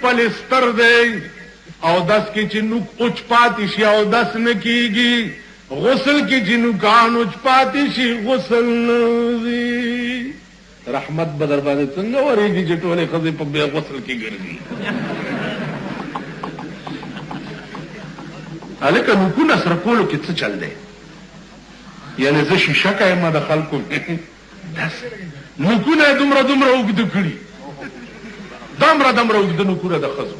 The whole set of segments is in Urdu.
پلستر دی او دس کې چې نوک اوچ پاتې شي او دس نه کیږي غسل کې چې نوکان اوچ پاتې شي غسل نه وي رحمت بدر باندې څنګه ورېږي چې ټولې ښځې په بیا غسل کې ګرځي هلکه نوکونه سره کولو کې څه چل دی یعنی زه شیشه کایم د خلکو نوکونه یې دومره دومره اوږده کړي دومره اوږده نوکونه د ښځو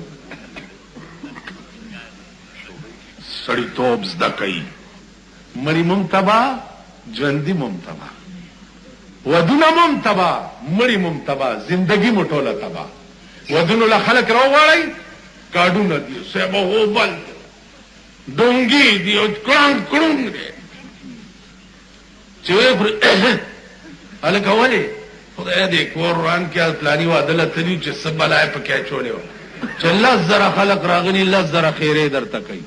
سړیتوب زده کوي مړي مم تباه ژوندي مم تباه ودونه مم تباه مړي مم تباه زندګي مو ټوله تباه ودونو له خلک راوغواړئ کاډونه دي صاحبه هوبل ډونګي دي او کړنګ کړنګ دی چې هلکه ولې خدای دې کور روان کې پلاني واده له تلي چې څه بلای پکې اچولې وه چې 10,000 خلک راغلي 10,000 خیرې درته کوي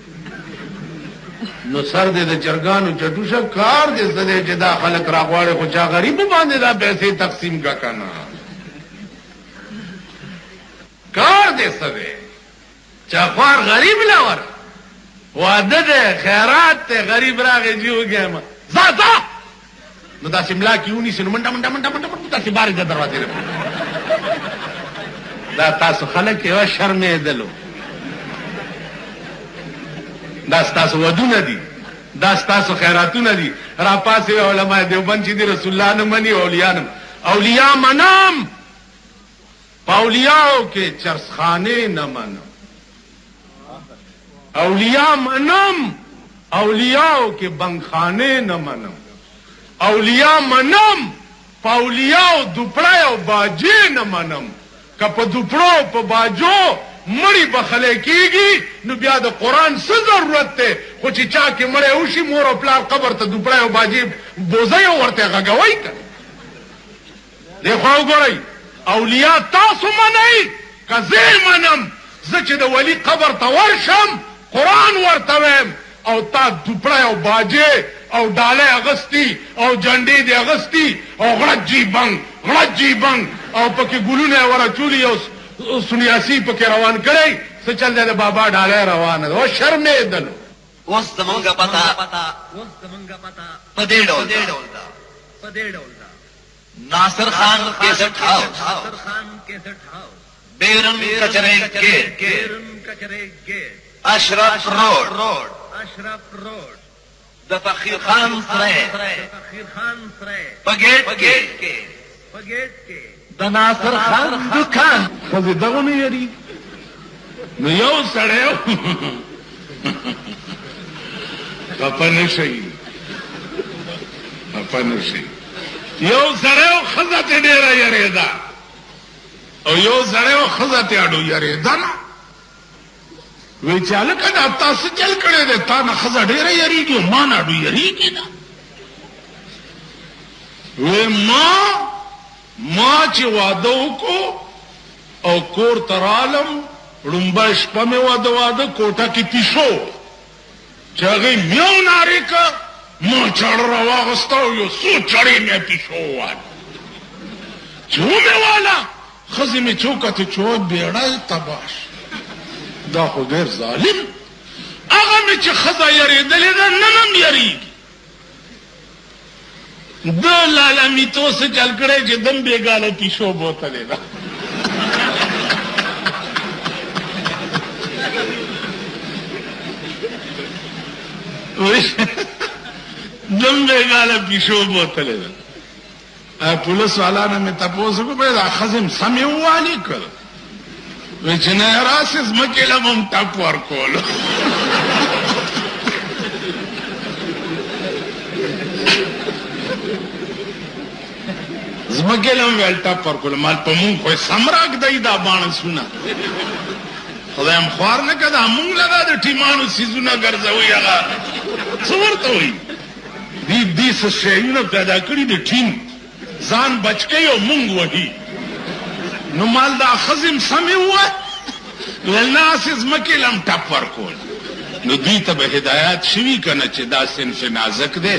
نو سر دې د چرګانو چټوشه کار دې څه دی چې دا خلک راغواړي خو چا غریب باندې دا پیسې تقسیم کا کنه کار دې څه دی چا خوار غریب لور واده دې خیرات ته غریب راغی جوګم ځه نو دا سیملا کې ونیسي نو منډه داسې بارې د دروازې نه دا تاسو خلک یوه شرمېدلو دا ستاسو ودونه دي دا ستاسو خیراتونه دي را پاسې علماء دیوبند چې دي رسول الله نه مني اولیاء منم په اولیاو کې چرسخانې نه منم اولیاء منم اولیاو کې بنګخانې نه منم اولیاء منم په اولیاو دوپړی او باجې نه منم که په دوپړو په باجو مړی بخلی کېږي نو بیا د قرآن څه ضرورت دی خو چې چا کې مړی وشي مور او پلار قبر ته دوپړی او باجې بوزئ او ورته غږوئ که دې خوا وګورئ اولیاء تاسو منئ که زه منم زه چې د ولي قبر ته ورشم قرآن ورته ویم او تا دوپړی او باجې او ډالۍ اغستی او جنډې دې اغستی او غړت جی بنګ او پکې ګلونه یې وراچولي او سنیاسي پکې روان کړی څه چل دی د بابا ډالۍ روانه ده او شرمېدلو اوس زمونږه پته په دې ډول ده ناصر خان کیسټ هاوس بیرن کچرے گیٹ اشرف روڈ د فقیر خان سره پګېټ کې د ناصر خان دکان خو دغه نه یری نو یو سړی خفه نشئ یو سړی او ښځه ته ډېره یرېده او یو سړی او ښځه ته اډو یرېده نه وی چې هلکه دا تاسو چل کړی دی تا نه ښځه ډېره یریږي او ما نه اډو یریږي نه وی ما چې واده وکړو او کور ته رالم ړومبه شپه مې واده کوټه کې پیشو چې هغې میو نارې که ما چاړه راواغسته او یو څو چړې مې پیشو ووال چې ومې واله ښځې مې چې وکتې چې بیړه یې تباه شو دا خو ډېر ظالم هغه مې چې ښځه یرېدلې ده نن هم یریږي د لالامیتو څه چل کړی چې دم بېګاله پیشو بوتلې ده دم بېګاله پیشو بوتلې ده پولیس والانه مې تپوس وکړو بیا دا ښځې م سمې ووالې که وی چې نه راسې ځمکې له به م ټپ ورکولو ځمکې له م ویل ټپ ورکولو مال په مونږ خو یې سم راږدئ دا باڼسونه خدای م خوار نه که دا مونږ له دا د ټیمانو څیزونه ګرځوئ هغه څه ورته وایي دې څه شیونه پیدا کړي د ټیم ځان بچ کوي او مونږ وهي نو مال دا ښځې م سمې ووایه ویل نه هسې ځمکې له م ټپ ورکول نو دوی ته به هدایات شوي که نه چې دا صنف نازک دی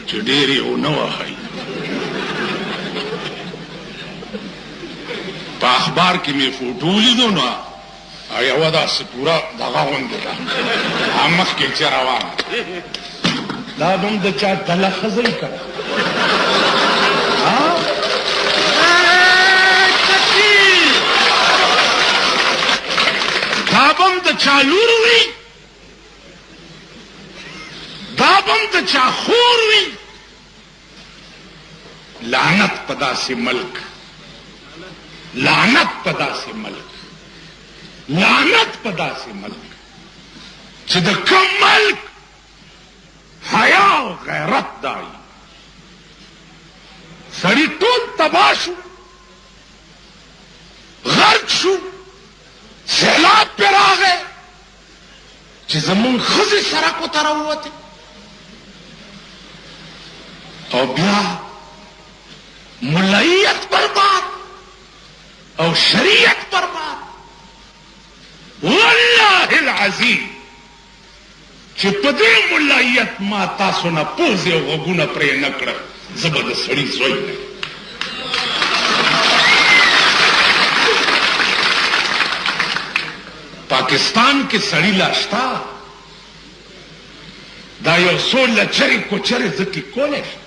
چې ډېر یې ونه وهئ په اخبار کې مې فوټو ولیدو نو یوه داسې پوره دغه غوندې ده مخکې چې روان دا به هم د چا تله ښځه یې کړه دا به هم د چا لور وي دا به هم د چا خور وي لعنت په داسې ملک لعنت په داسې ملک لعنت په داسې ملک چې د کوم ملک حیا او غیرت دای سړی ټول تباه شو غرق شو سیلاب پې راغی چې زمونږ ښځې سړکو ته راووتې او بیا ملایت برباد او شریعت برباد والله العظیم چې په دې ملایت ما تاسو نه پوزې او غوږونه پرې نه کړل زه به د سړي زوی نه پاکستان کې سړي لا شته دا یو څو لچرې کوچرې زه کې کولی شم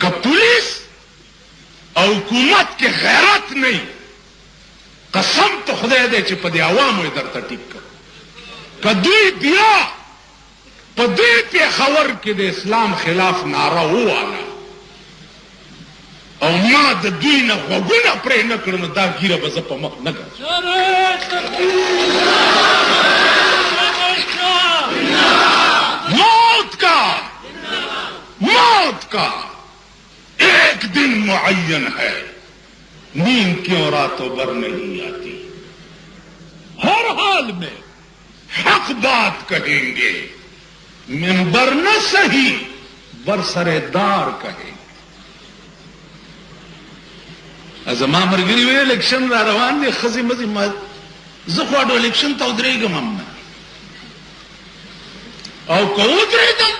که پولیس او حکومت کې غیرت نه وي قسم ته خدای دی چې په دې عوامو یې درته ټیک کړ که دوی بیا په دې پېښور کې د اسلام خلاف ناره وواله او ما د دوی نه غوږونه پرې نه کړل نو دا ګیره به زه په مخ نه ګرځم موت کا ایک دن معین ہے نیند کیوں راتوں بھر نہیں آتی ہر حال میں حق بات کہیں گے منبر نہ صحیح برسرے دار کہیں گے زما مرګري وی الیکشن را روان دي خزي مزي ما زه خو د الیکشن ته ودرېږم هم نه او که ودرېږم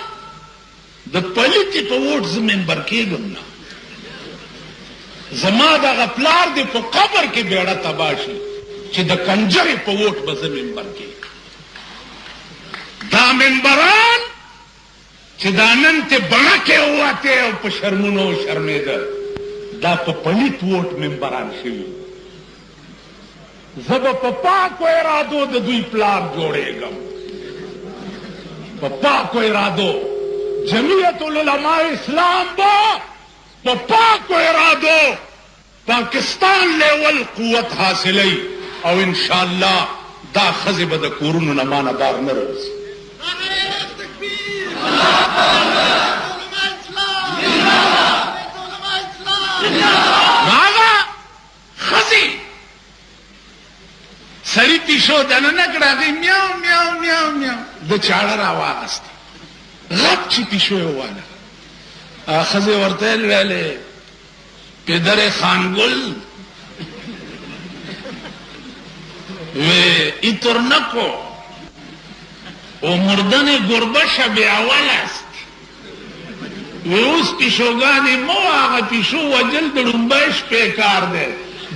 د پلیتې په ووټ زه ممبر کېږم نه زما دغه پلار دې په قبر کې بیړه تباه شي چې د کنجرې په ووټ به زه ممبر کېږم دا ممبران چې دا نن ته بڼکې ووتې او په شرمونو شرمېده دا په پلیت ووټ ممبران شوي زه به په پاکو ارادو د دوی پلار جوړېږم په پاکو ارادو جمعیت العلماء اسلام به په پاکو ارادو پاکستان لیول قوت حاصلوي او انشاءالله دا ښځې به د کورونو نه مانه بار نه راوځي هغه ښځې سړي پیشو دننه کړه هغې میاو میاو میاو میاو د چاړه راواغسته غټ چې پیشو یې وواله ښځې ورته یې ویلې پدر خانګل وی اینطور نکو و مردن گربه شب اول است وی اوس پیشوګانې مو هغه پیشو وجل د ړومبی شپې کار دی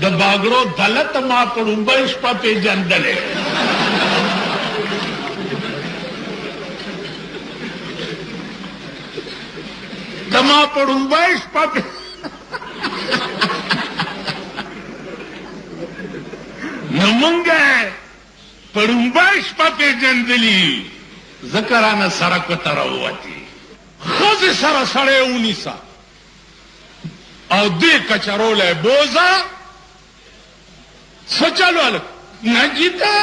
د باګرو دلت ما په ړومبی شپه پېژندلی د ما په ړومبی شپه نو مونږ په ړومبی شپه پېژندلي ځکه رانه سړکو ته راووتې ښځې سره سړی ونیسه او دې کچرولی بوزه څه چل هلک نه جیتا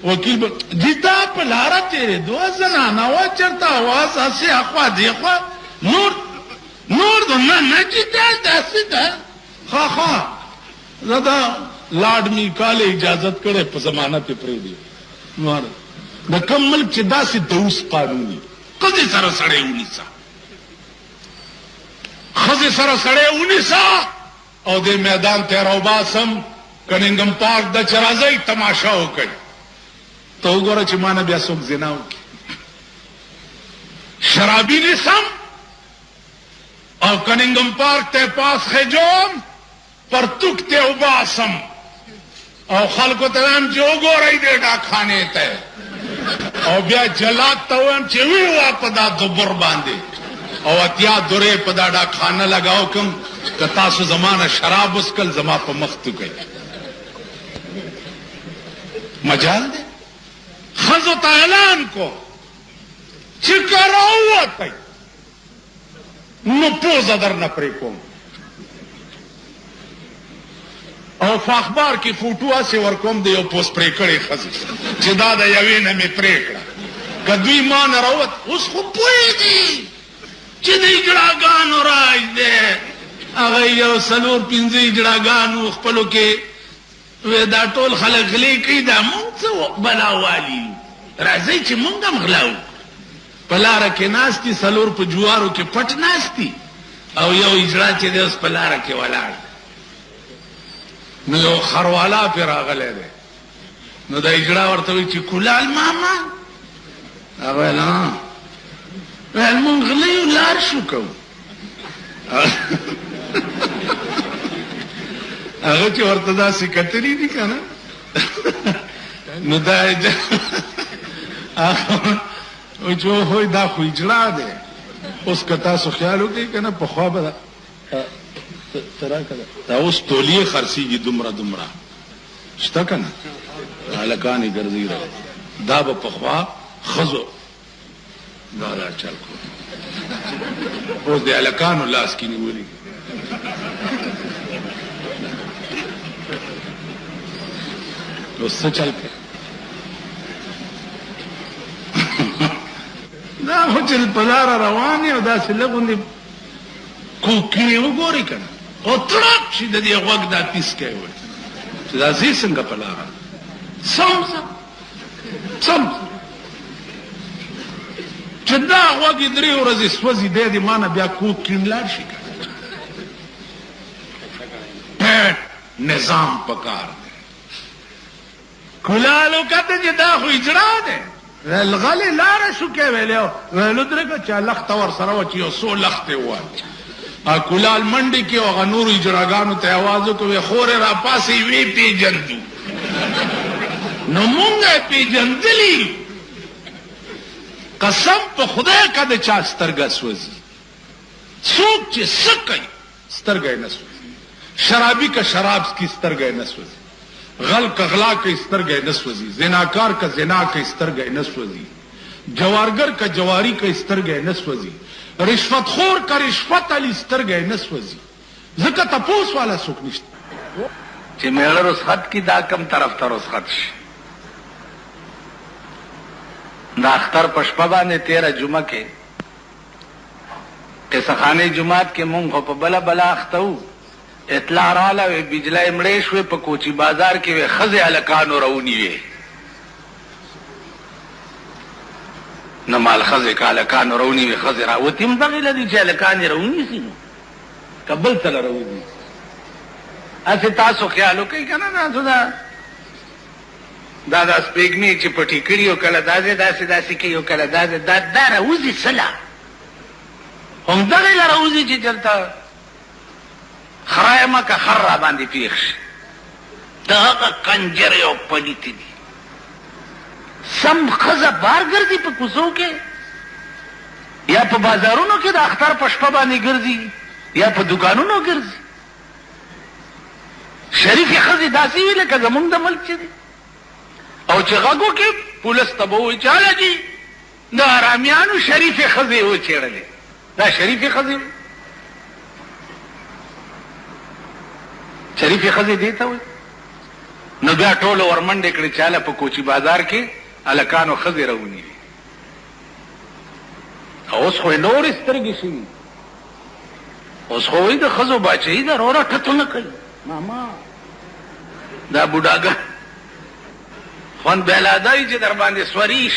وکیل به جیتا په لاره تېرېدو زنانه وه چېرته اواز هسې اخوا دېخوا نور نه جیتا داسې ده ښه زه دا لاډ میکال اجازت کړی په ضمانت یې پرېږدي د کوم ملک چې داسې دوس قانون وي ښځې سره سړی ونیسه ښځې سره سړی ونیسه او دې میدان ته یې راوباسم کنینګم پارک ده چې راځئ تماشا وکړئ ته وګوره چې ما نه بیا څوک زنا وکړي شرابي نیسم او کننگم پارک ته پاس خجوم پرتوک ته وباسم او خلکو ته هم چې وګورئ دې ډاکخانې ته او بیا جلاد ته وایم چې وی وا په دا دبر باندې او اتیا درې په دا ډاکخانه لگاو کوم که تاسو زمانه شراب وسکل زما په مخ تو کوي مجال دی خزو ته اعلان کو چې کراوته نو پوزه در نه پرې کوم او په اخبار کې فوټو اسې ورکوم د یو پوس پرې کړې ښځې چې دا د یوې نه مې پرې کړه که دوی ما نه راوت اوس خو پوهېږي چې د اجړاګانو راج دی هغه یو 4-5 اجړاګانو خپلو کې دا ټول خلک غلې کوي دا مونږ څه بلا والي راځئ چې مونږ هم غلا په لاره کې ناستي 4 په جوارو کې پټ ناستي او یو اجړا چې دی اوس په لاره کې ولاړ نو یو خروالا پې راغلی دی نو دا اجړا ورته وایي چې کولال ماما هغه ویل ویل مونږ غلیو لار شو کوو هغه چې ورته داسې کتلي دي که نه نو دا وایي چې اوهوی دا خو اجړا دی اوس که تاسو خیال وکړئ که نه پخوا به دا اوس تولیې خرڅېږي دومره دومره شته که نه هلکانې ګرځي را دا به پخوا ښځو دا چل کړو اوس د هلکانو لاس کې نیولي اوس څه چل کوي دا خو چې په لاره روان یې او داسې لږ غوندې کوکړې وګورئ که نه او تړاک شي د دې غوږ دا تیسکی وړي چې دا ځې څنګه په لاره سم چې دا غوږ یې 3 ورځې سوځي دی د ما نه بیا کوک کیڼ لاړ شي که پیټ نظام پکار دی کولالو کته چې دا خو اجړا دی غلې لاره شو کې ویلو ویلو درګه چې لخته ورسره وه چې یو 100 لختې ووایي کولال منډې کې هغه نورو اجراګانو ته آواز وکړو خورې را پاسې وی پیژندو نو مونږ یې پیژندلي قسم په خدای که د چا سترګه سوځي څوک چې څه کوي سترګه یې نه سوځي شرابي که شراب څکي سترګه یې نه سوځي غل که غلا کوي سترګه یې نه سوځي زناکار که زنا کوي سترګه یې نه سوځي جوارګر که جواري کوي سترګه یې نه سوځي رشوت خور که رشوت علی سترګه یې نه سوځي ځکه تپوس والا څوک نشته چې میړه رسخت کی دا کم طرف ته رسخت شي دا اختر په شپه باندې 13 جمعه کې قصخانه جماعت کې مونږ خو په بله بله اخته وو اطلاع راله وی بجلی مړې شوې په کوچي بازار کې وی ښځې هلکانو راونیوې نه مال ښځې که هلکانو راونیوې ښځې راوتې هم دغې له دي چې هلکان یې راونیسي نو که بل څه له راوني هسې تاسو خیال وکئ که نه تاسو دا سپېږمې چې پټې کړي او کله داسې کوي او کله دا راوځي څه له همدغې له راوځي چې چېرته خرايمه که خر را باندې پیښ شي د هغه کنجرې او پلیتې دي سم ښځه بار ګرځي په کوڅو کې یا په بازارونو کې د اختر په شپه باندې ګرځي یا په دوکانونو ګرځي شریفې ښځې داسې وي لکه زمونږ د ملک چې دي او چې غږ وکړي پولیس ته به ووایي چې هله جي د حرامیانو شریفې ښځې وچېړلې دا شریفې ښځې شریفې ښځې دې ته وایي نو بیا ټولو ورمنډې کړې چې هله په کوچي بازار کې هلکانو ښځې راونیوي اوس خو یې نورې سترګې شوي اوس خو وایي د ښځو باچهي ده روره ټتو نه کوي ماما دا بوډاګه خوند بیلاده وي چې در باندې سوریش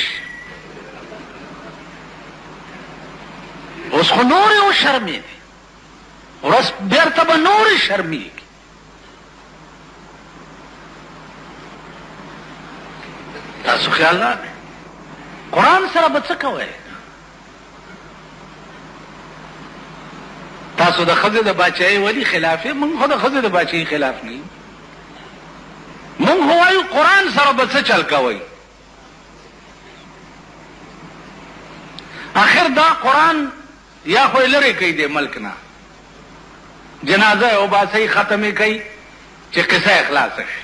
اوس خو نورې وشرمېدې ورځ بېرته به نورې شرمېږي تاسو خیال راکړئ قرآن سره به څه کوئ تاسو د خزه د بچای ولی خلاف مونږ خو د خزه د بچای خلاف نه مونږ هوایو قران سره به څه چل کوي اخر دا قران یا خو لری کوي د ملک نه جنازه او باسي ختمه کوي چې قصه اخلاص شي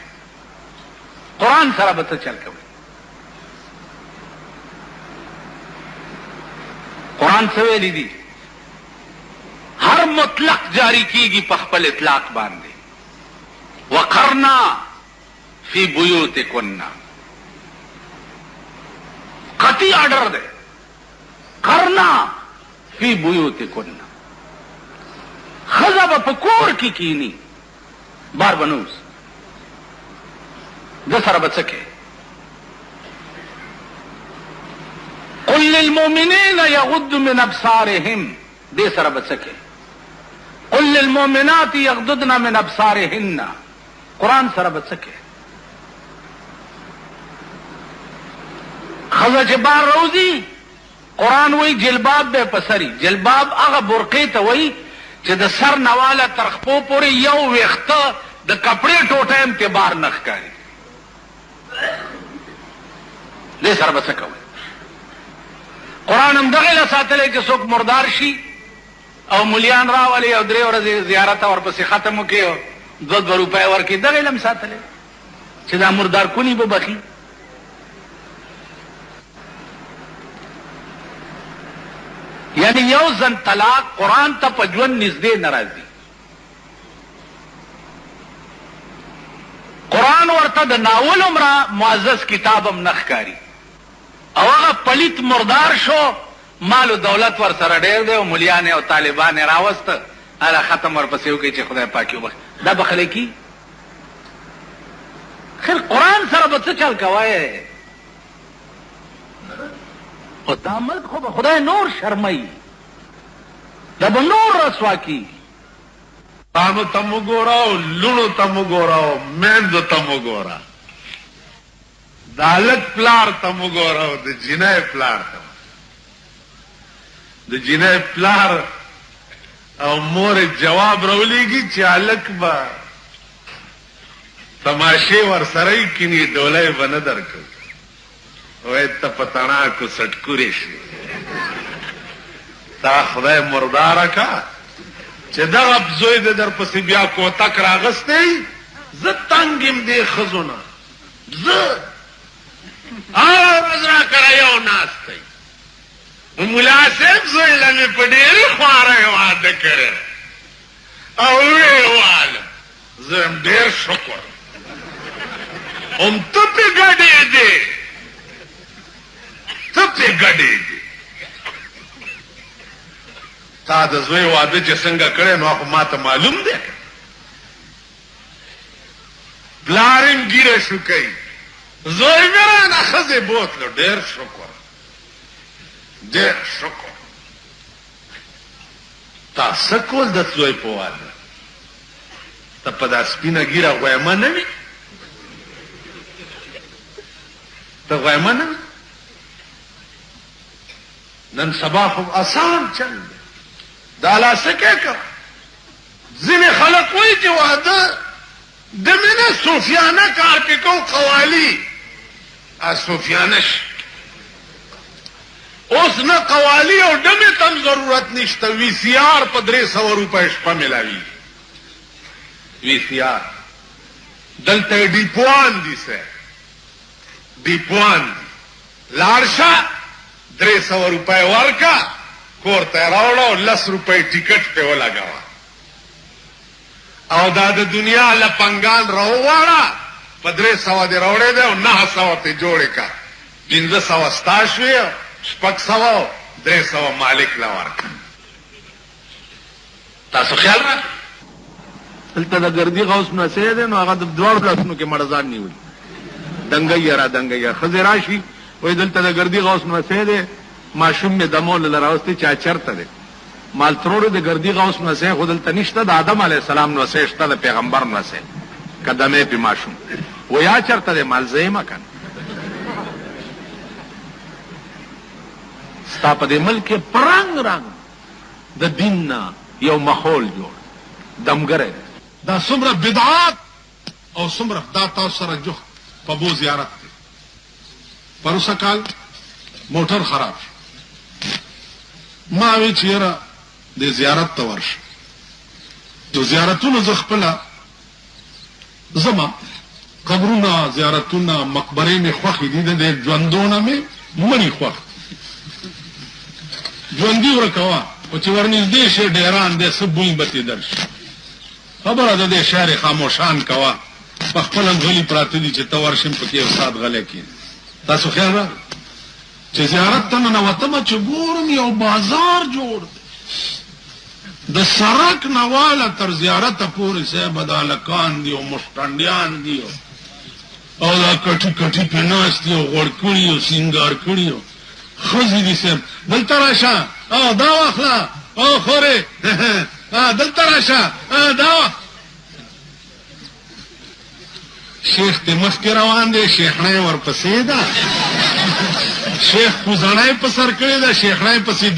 قران سره به څه چل کوي قران څه ویلي دي ہر مطلق جاری کی گی پخپل اطلاق باندھے وقرنا فی بیوتکنا قطعی آرڈر دے کرنا فی بیوتکنا خزب پکور کی کینی بار بنوس دسر بچکے قل للمؤمنین یغضوا من ابصارهم دے سر بچکے قل للمؤمنات یغضضن من ابصارهن قرآن سره بچکے خزه چې بار روزي قرآن وی جلباب به پسری جلباب هغه برقې ته وی چې د سر نواله تر خپو پورې یو ویخته د کپڑے ټوټه هم ته بار نخ کاری دې سره بچکو قرآن هم دغه له ساتلې چې څوک مردار شي او مليان راولي او درې ورځې زیارت ورپسې ختم وکړي 2 روپۍ ورکړي دغه علم ساتلې چې دا مردار کونی به بخي یعنی یو ځن طلاق قرآن ته په ژوند نږدې ناراضي قرآن ورته د ناول عمره معزز کتاب هم نخکاری او هغه پلیت مردار شو مال و دولت ور سره ډیر دی او مليان او طالبان راوست اله ختم ورپسې وکړي چې خدای پاک یو دا بخله کی خیر قرآن سره به څه چل کوي او دا ملک خو به خدای نور شرمای دا به نور رسوا کی تانو تم وګوراو لونو تم وګوراو مېند تم وګورا دالک پلار تم وګوراو د جنای پلار تم د جنای پلار او مور جواب راولېږي چې الک با تماشې ور سره کینی دولای بنه درکو وای ته پتانا کو سټکوري شي تا خدای مردار کا چې دا زوی د در پسې بیا کوتا کراغستې ز تنگم دې خزونه ز رضا کرایو ناستې مولا صاحب زوی لمه په ډېر خواره واده کړ او ویوال زم ډېر شکر هم ته په ګډې دې ته په ګډې دې تا د زوی واده چې څنګه کړې نو خو ماته معلوم دی بلارم ګیره شو کوي زوی مې نه خزه بوتلو ډېر شکر ډېر شکر تاسو کول د زوی په واده ته په داس سپینه ګیره غوېما نه وي ته غوېما نه نن سبا خو آسان چل دا لا سکه کو ځینې خلک وایي چې واده د مینه صوفیانه کار کې کو قوالی صوفیانش اوس نه قوالی او دمه تم ضرورت نشته وی سی آر په 300 روپۍ شپه ملاوي وی سی آر دلته ډیپوان دي سه ډیپوان لارشا 300 روپۍ ورکا کور ته راوړو 10 روپۍ ټیکټ په ولګاوه او دا د دنیا لپنګان راوړا په 300 دی راوړې ده او 900 ته جوړې کا 1500 ستاشوي 600 300 مالک لا ورک تاسو خیال را دلته د ګردی غوس نه سي ده نو هغه د دوړ لاسونو کې مړزان نیول دنګي را دنګي خزرا شي وې دلته د ګردی غوس نه سي ده ماشوم می دمول لراوستي چا چرته ده مال ترور د ګردی غوس نه سي خدل تنشته د آدم علی السلام نو سي شته د پیغمبر نه سي قدمه په ماشوم و یا چرته ده مال زېما کن ستا په دې ملک پرنګ رنګ د دین نه یو ماحول جوړ دمګره دا څومره بدعات او څومره دا تاسو سره جو په بو زیارت دی پروسه کال موټر خراب ما وی چیرې د زیارت ته ورشه د زیارتونو ز خپل زما قبرونه زیارتونه مقبره می خوښ دي د ژوندونه می منی خوښ ژوندۍ ورکوا او چې ورنږدې شي ډیران د سبوی بتی درش خبره ده د شهر خاموشان کوا په خپل غلي پراته دي چې تورشم پکې استاد غلې کې تاسو خیال را چې زیارت ته نه وته چې ګورم یو بازار جوړ د سرک نواله تر زیارت پورې سه بدالکان دی او مشتندیان دی او دا کټی کټی پناس دی او غړکړی او سنگار کړی او خزي دي سم دلته راشه او دا واخلا او خوره دلته راشه دا شیخ ته مخکې روان دی شیخنه ورپسې ده شیخ کوزانای په سر کړی ده شیخنه پسې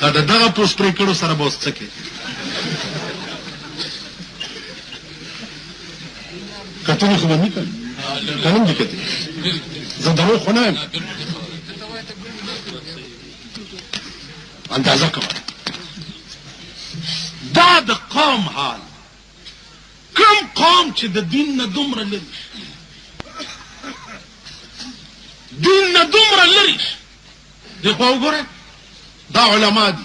دا دغه پوسټر کړو سره بوسته کې کته خو نه کړ کنه دې کته زه درو خو نه اندازه کوم دا د قوم حال کوم قوم چې د دین نه دومره لري دین نه دومره لري دی خو وګوره دا علما دي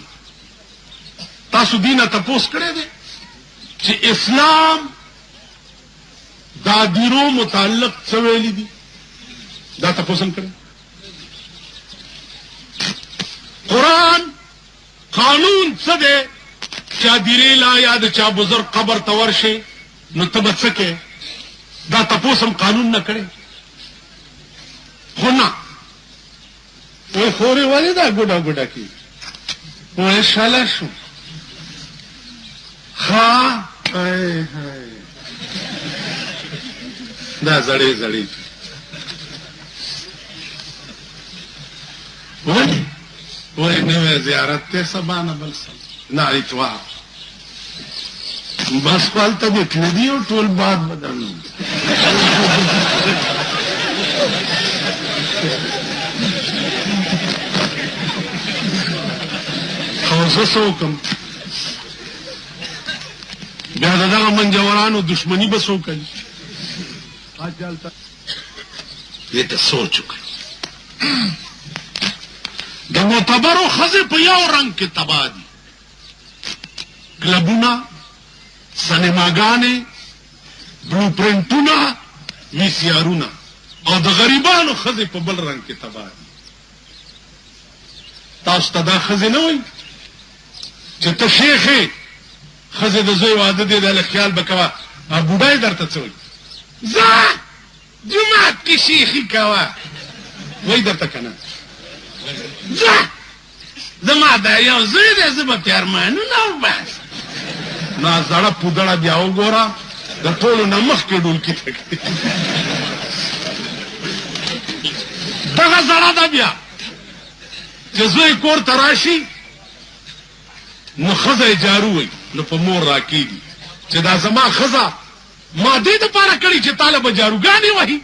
تاسو دینه تپوس کړی دی چې اسلام دا دیرو متعلق څه ویلي دي دا تپوس هم کړی قرآن قانون څه دی چا دیرې لا یا د چا بزرگ قبر ته ورشي نو ته به څه کې دا تپوس هم قانون نه کړی خو نه وی خورې ولې دا ګوډه ګوډه کې وی شاله شو ها دا زړې زړې وی نوې زیارت ته سبا نه بل نه اتوار بس خپلته د کندي او ټول باد بدل خو سوکم بیا دغه منجورانو دشمنی به سو کوي اجالتا دې ته سوچ وکړه د معتبرو خزه په یو رنگ کې تبادي کلبونه سینماګانې بلو پرنټونه ویسیارونه او د غریبانو خزه په بل رنگ کې تبادي تاسو ته دا خزه نه وایي چې ته شیخې خزه د زوی واده دی د خیال بکوا ا بوډای درته څوي زه جمعه کې شیخي کوا وای درته کنه زه زما دا یو زوی دی زما پیرمانو نو بس نا زړه پودړه بیا وګوره د ټولو نه مخکې ډول کې تکي دغه زړه دا بیا چې زوی کور ته راشي نو خزه جارو وي نو په مور راکېږي چې دا زما خزه ما دې دپاره کړي چې طالبه جاروګانې وهي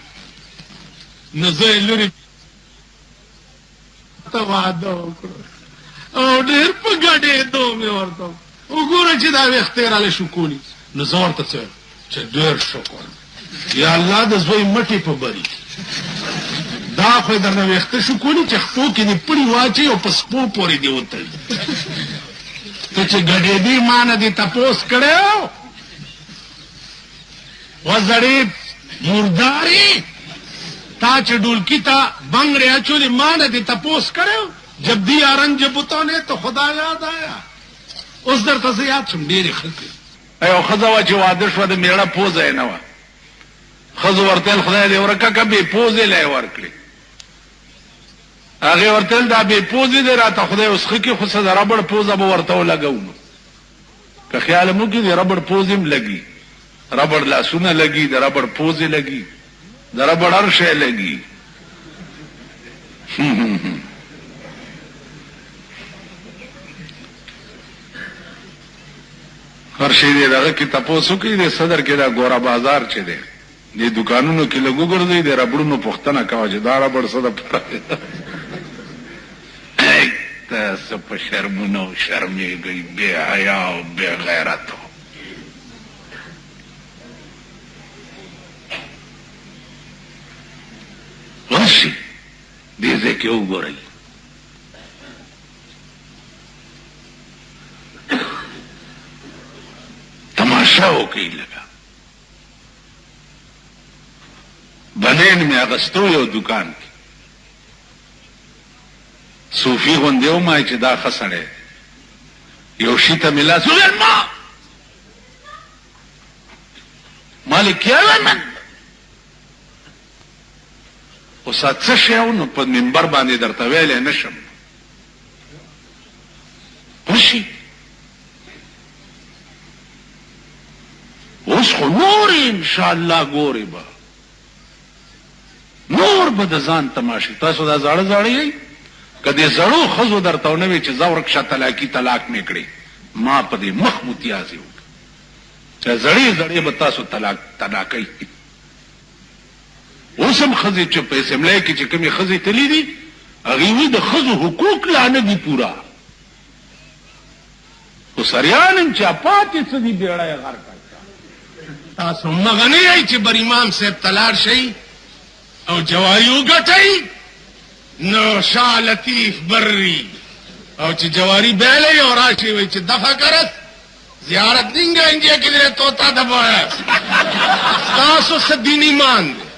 نو زه یې لرې ته واده وکړو او ډېر په ګډېدو مې ورته وګوره چې دا ویښتې راله شکولي نو زه ورته څه چې ډېر شکر یا الله د زوی مټې په بري دا خو یې درنه ویښته شکولي چې خپو کې دې پړي واچوي او په سپو پورې دې وتړي ته چې ګډېدې ما نه دې تپوس کړی وزړې مردارې تا چې ډولکی ته بنګ اچولې ما نه دې تپوس کړی جب دیا رنج بتوں نے تو خدا یاد آیا اوس درته زه یاد شم ډېرې ښځې یو ښځه وه چې واده شوه د مېړه پوزه یې نه وه ښځو ورته ویل خدای دې ورکه که بې پوزې له یې ورکړې هغې ورته ویل دا بې پوزې دی راته خدای اوس ښه کړي خو څه د ربړ پوزه به ورته ولګوو نو که خیال مو کړي د ربړ پوزې هم لګي ربړ لاسونه لګي د ربړ پوزې لګي د ربړ هر شی لګي هر شي دې دغه کې تاسو کې د صدر کې دا ګورا بازار چي دي د دکانونو کې لګو ګرځي د ربړونو پښتنه کاوه چې دا ربړ صد تاسو په شرمونو شرمېږئ بې حیا او بې غیرتو ورشي دې ځای کې وګورئ تماشا وکړئ لږه بنین مې اغستو یو دکان کې صوفي غوندې ومای چې دا ښه سړی یو شي ته مې لاس وویل مالک یې من اوس څه شی و نو په منبر باندې درته ویلی نه شم وشي اوس خو نورې انشاءالله ګورې به نور به د ځان تماشې تاسو دا زاړه زاړه یئ که دې زړو ښځو درته ونه وي چې ځه ورکشه طلاقي طلاق مې کړې ما په دې مخ متیازې وکړه چې زړې زړې به تاسو طلاقئ اوس هم ښځې چې په اسمبلی کې چې کومې ښځې تللي دي هغې وایي د ښځو حقوق لا نه دي پوره خو سریان هم چې پاتې څه دي بیړه یې غر کړ تاسو مغه نه یئ چې بر امام صاحب تلاړ شئ او جواری وګټئ نو شاه لطیف بری او چې جواری بیلئ او راشئ وایي چې دفع کرس زیارت نہیں گئیں گے کدھر توتا دبایا تاسو څه دین ایمان دی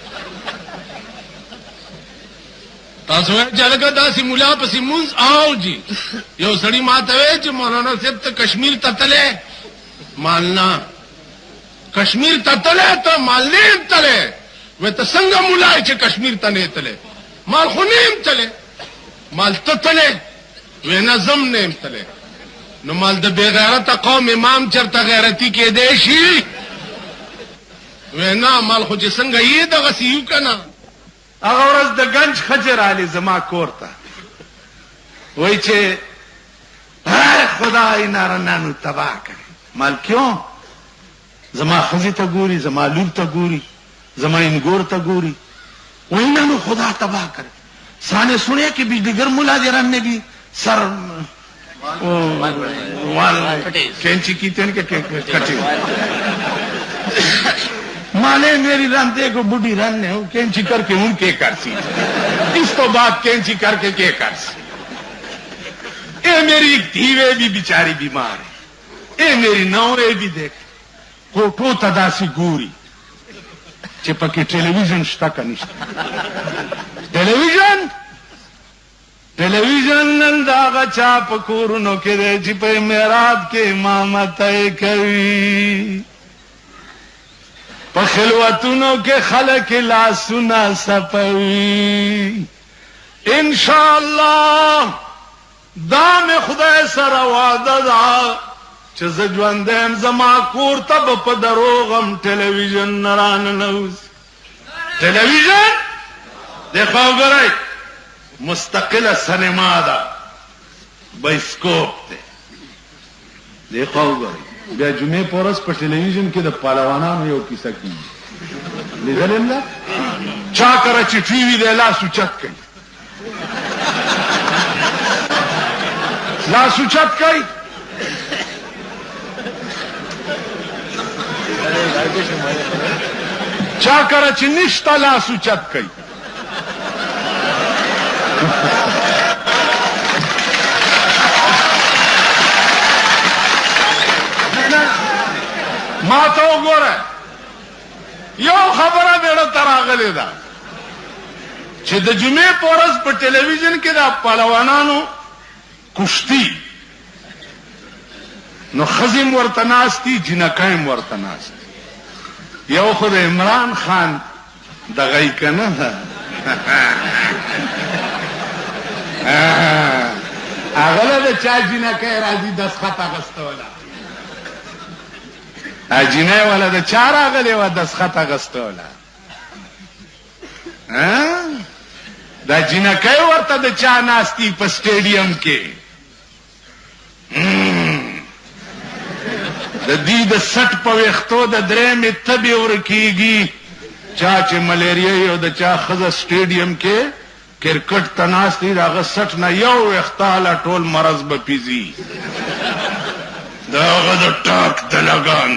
تاسو جلګه داسې ملا پسې مونږ آو جی یو سړی ماته وی چې مولانا صاحب ته کشمیر ته تللی مالنا کشمیر ته تللی ته مال نه تللی وی ته څنګه ملا چې کشمیر ته نه تللی مال خو نه تللی مال ته تللی وی نه زم نه تللی نو مال د بے غیرته قوم امام چرته غیرتی کې دی شي وی نه مال خو چې څنګه یې دغسې یو که نه هغه ورځ د گنج خجر علی زما کور ته وای چې خدای نارنانو تباہ کړي مال کیوں زما خزی ته ګوري زما لور ته ګوري زما انګور ته ګوري وای نو خدا تباہ کړي سانے سنے کہ بجلیگر ملا جران نے بھی سر کینچی کی تین کے کٹی مانے میری رن دیکھو بڈھی رن نے کینچی کر کے ان کے کرسی اس تو بعد کینچی کر کے کر سی اے میری دھیوے بھی بیچاری بیمار ہے اے میری نورے بھی دیکھ کوٹو تداسی گوری چپکی ٹیلی ویژن شتا کا نشتا ٹیلی ویژن نن داغا چاپ کورنو کے دے چپے میراد کے امامت کوي پخلوتونو کے خلق لا سنا سپوی انشاءاللہ دام خدای سر وعده دا چې زه ژوندی زما کور ته به په دروغم ټلویزیون نه راننوځي ټلویزیون دغه وګورئ مستقله سینما ده بایسکوپ دی دغه وګورئ بیا جمعې په ورځ په ټلویزیون کې د پهلوانانو یو کیسه کېږي لیدلې ده چا کره چې ټي وي دی لاس اوچت کوي لاس اوچت کوي چا کره چې نشته لاس اوچت کوي ما ته وګوره یو خبره مېړه ته راغلې ده چې د جمعې په ورځ په ټلویزیون کې د پهلوانانو کشتي نو ښځې م ورته ناستي جینکۍ م ورته ناستي یو خو د عمران خان دغه یې که نه هغه له د چا جینکۍ راځي دسخط اخیستوله جینۍ والا د چا راغلې وه دسخط اخیستوله دا جینکۍ ورته د چا ناستي په سټیډیم کې د دې د سټ په ویختو د درېمې تبې ورکېږي چا چې ملیریا یو د چا ښځه سټیډیم کې کرکټ ته ناست دي د هغه سټ نه یو ویښته هله ټول مرض به پیځي د هغه د ټاک د لګان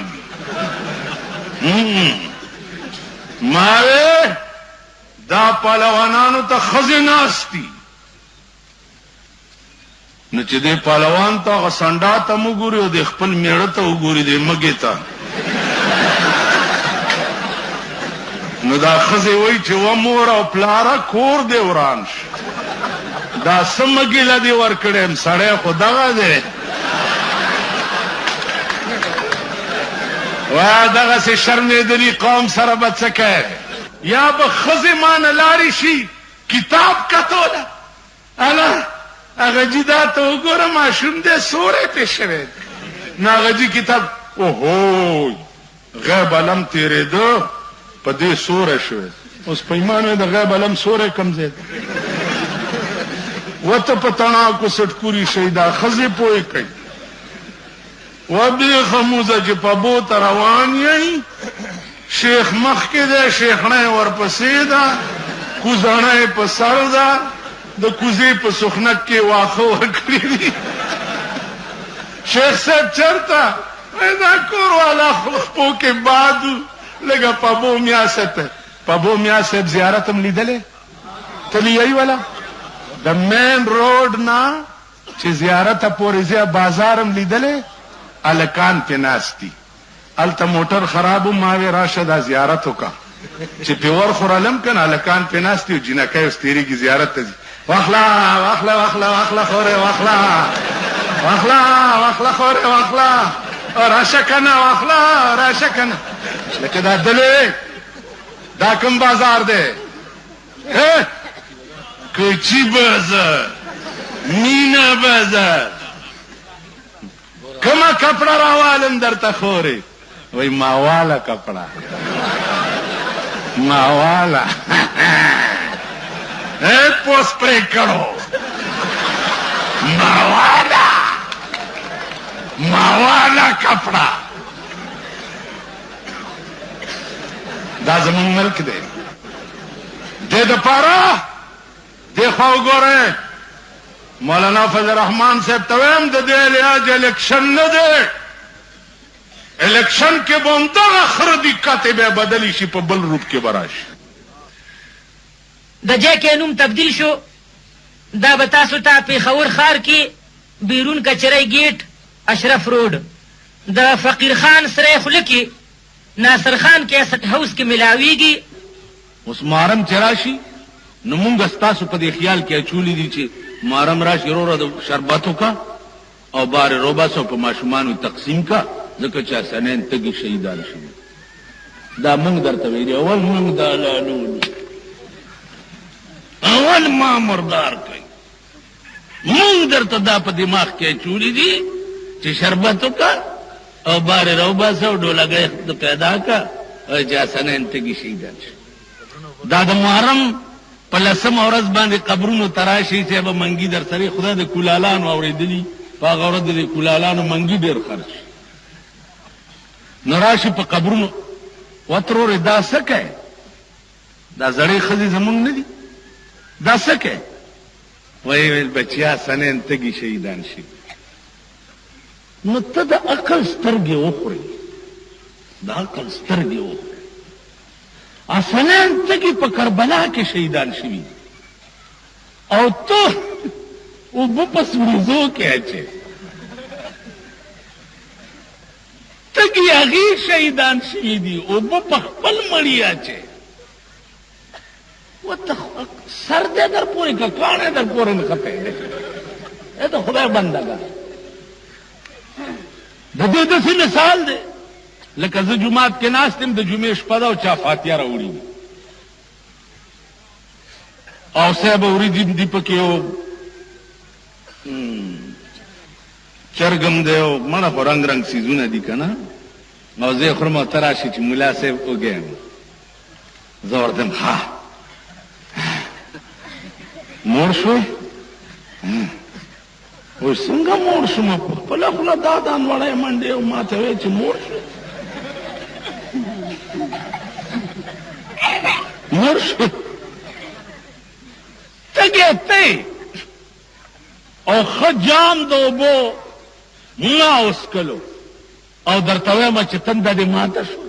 ما وې دا پهلوانانو ته ښځې ناست دي نو چې دې پهلوان ته هغه سنډا ته م وګوري او د خپل میړه ته وګوري د مږې ته نو دا ښځې وایي چې و مور او پلاره کور دې وران شو دا څه مږیله دې ورکړی یم سړی خو دغه دی وایه دغسې شرمېدلي قوم سره به څه کوې یا به ښځې مانه لاړې شي کتاب کتوله اله هغه جي دا ته وګوره ماشوم دی سوری پې شوی نو هغه جي کتاب اوهو غیب علم تېرېده په دې سوری شوی اوس په ایمان وایي د غیب علم سوری کوم ځای دی وته په تڼاکو سټکوري شئ دا ښځې پوه کوي وبېخه موزه چې په بوته روان یئ شیخ مخکې دی شیخڼۍ ورپسې ده کوزڼۍ په سر ده د کوزې په سخنک کې واښه ورکړي دي شیخ صاحب چېرته دا کور والا خپو کې باد لږه پبو میا صاحب پبو میا صاحب زیارت هم لیدلی تللی یی ولا د مین روډ نه چې زیارته پورې ځې بازار هم لیدلی هلکان پې ناست دي هلته موټر خراب ما وې راشه دا زیارت وکړه چې پې ورخورلم که نه هلکان پې ناست دي او جینکۍ اوس تېرېږي زیارت ته ځي واخله واخله واخله واخله خورې واخله واخله واخله خورې واخله راشه که نه واخله راشه که نه لکه دا دلې دا کوم بازار دی کوچي بازار مینا بازار کومه کپړه راوالم درته خورې وای ماواله کپړه ماواله پوس پرې کړو ماواله ماواله کپړه دا زمون ملک دی دې دپاره دې خوا وګورئ مولانا فضل الرحمان صاحب ته وایم د دې علاج الیکشن نه دی الیکشن کې به همدغه خره دقتې بیا بدلی شي په بل روپ کې به راشي د جای کې نوم تبدیل شو دا به تاسو ته پېښور ښار کې بیرون کچرۍ ګیټ اشرف روډ د فقیر خان سره خوله کې ناصر خان کیسټ هاوس کې ملاویږي اوس محرم چې راشي نو مونږ ستاسو په دې خیال کې اچولي دي چې محرم راشي وروره د شربتو کا او بارې روباسو په ماشومانو تقسیم کا ځکه چې حسنین تږي شهیدان شوي دا مونږ درته ویلي اول مونږ دا لالو اول ما مردار کوي مونږ درته دا په دماغ کې اچولي دي چې شربتو کا او بارې روباسو او ډولګۍ پیدا کا او چې حسنین تږي شهیدان شي دا د محرم په لسم ورځ باندې قبرونو تراشي چې به منګي در سره خدای د کولالانو اورېدلي په هغه ورځ د کولالانو منګي ډېر خرچ نو راشي په قبرونو وترورې دا څه کوې دا زړې ښځې زمونږ نه دي دا څه کوې وایي ویل بچیا سنین تږي شهیدان شي نو ته د عقل سترګې وخورې د عقل سترګې وخورې حسنین تږي په کربلا کې شهیدان شوي او ته اوبه په سوریزو کې اچې تږي هغې شهیدان شوي دي اوبه په خپل مړي اچې ورته سر دې در پورې که کاڼی در پورې نښتی دی ای د خدای بندګان د دې داسې مثال دی لکه زه جومات کې ناست یم د جمعې شپه ده او چا فاتحه راوړي او صاحب وریجې دي پکې او چرګم دی او مړه خو رنګ رنګ څیزونه دي که نه او زه یې خورم او ته راشي چې ملا صاحب وږی یم زه ورته یم ها موړ شوی وای څنګه موړ شوم په خپله خوله دا دانوړی منډې او ما ته وایي چې موړ شو مړ شو تګې ته او ښه جام د اوبو ما وسکلو او درته وایم چې تنده دې ماته شو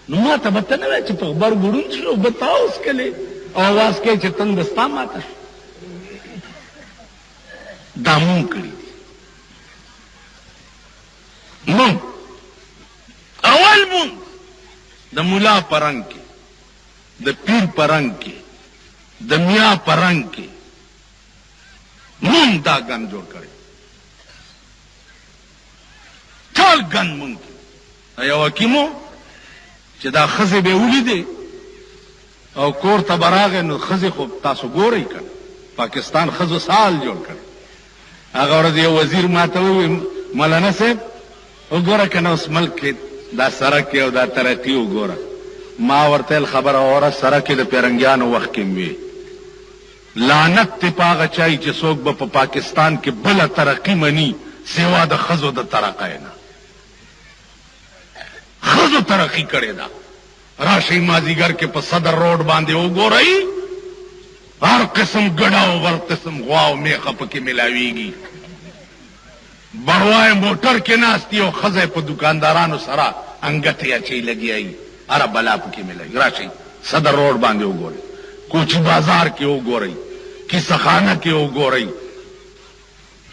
نو ما ته به ته نه وایې چې په غبر ګړون شو به تا وسکلې او اواز کوې چې تنده ستا ماته شو دا مونږ کړي دي مونږ اول مونږ د ملا په رنګ کې د پیر په رنګ کې د میا په رنګ کې مونږ دا ګن جوړ کړی ټول ګن مونږ یو حکیمو چې دا ښځې به یې ولیدې او کور ته به راغی نو ښځې خو تاسو ګورئ که پاکستان ښځو سال جوړ کړی هغه ورځ یو وزیر ما ته وویل مولانا صاحب وګوره که نه اوس ملک کې دا سړک او دا ترقي وګوره ما ورته ویل خبره اوره سړک یې د پیرنګیانو وخت کې وي لعنت دې په هغه چای چې څوک به په پاکستان کې بله ترقي مني سوا د ښځو د ترقۍ نه ښځو ترقي کړې ده راشئ مازدیګر کې په صدر روډ باندې وګورئ هر قسم ګډه او هر قسم غوا او میخه پکې ملاویږي بړوای موټر کې ناستي او ښځه په دکاندارانو سره انګټې اچوي لګیایي هره بلا پکې ملاوي راشئ صدر روډ باندې وګورئ کوچی بازار کې وګورئ کیسهخانه کې وګورئ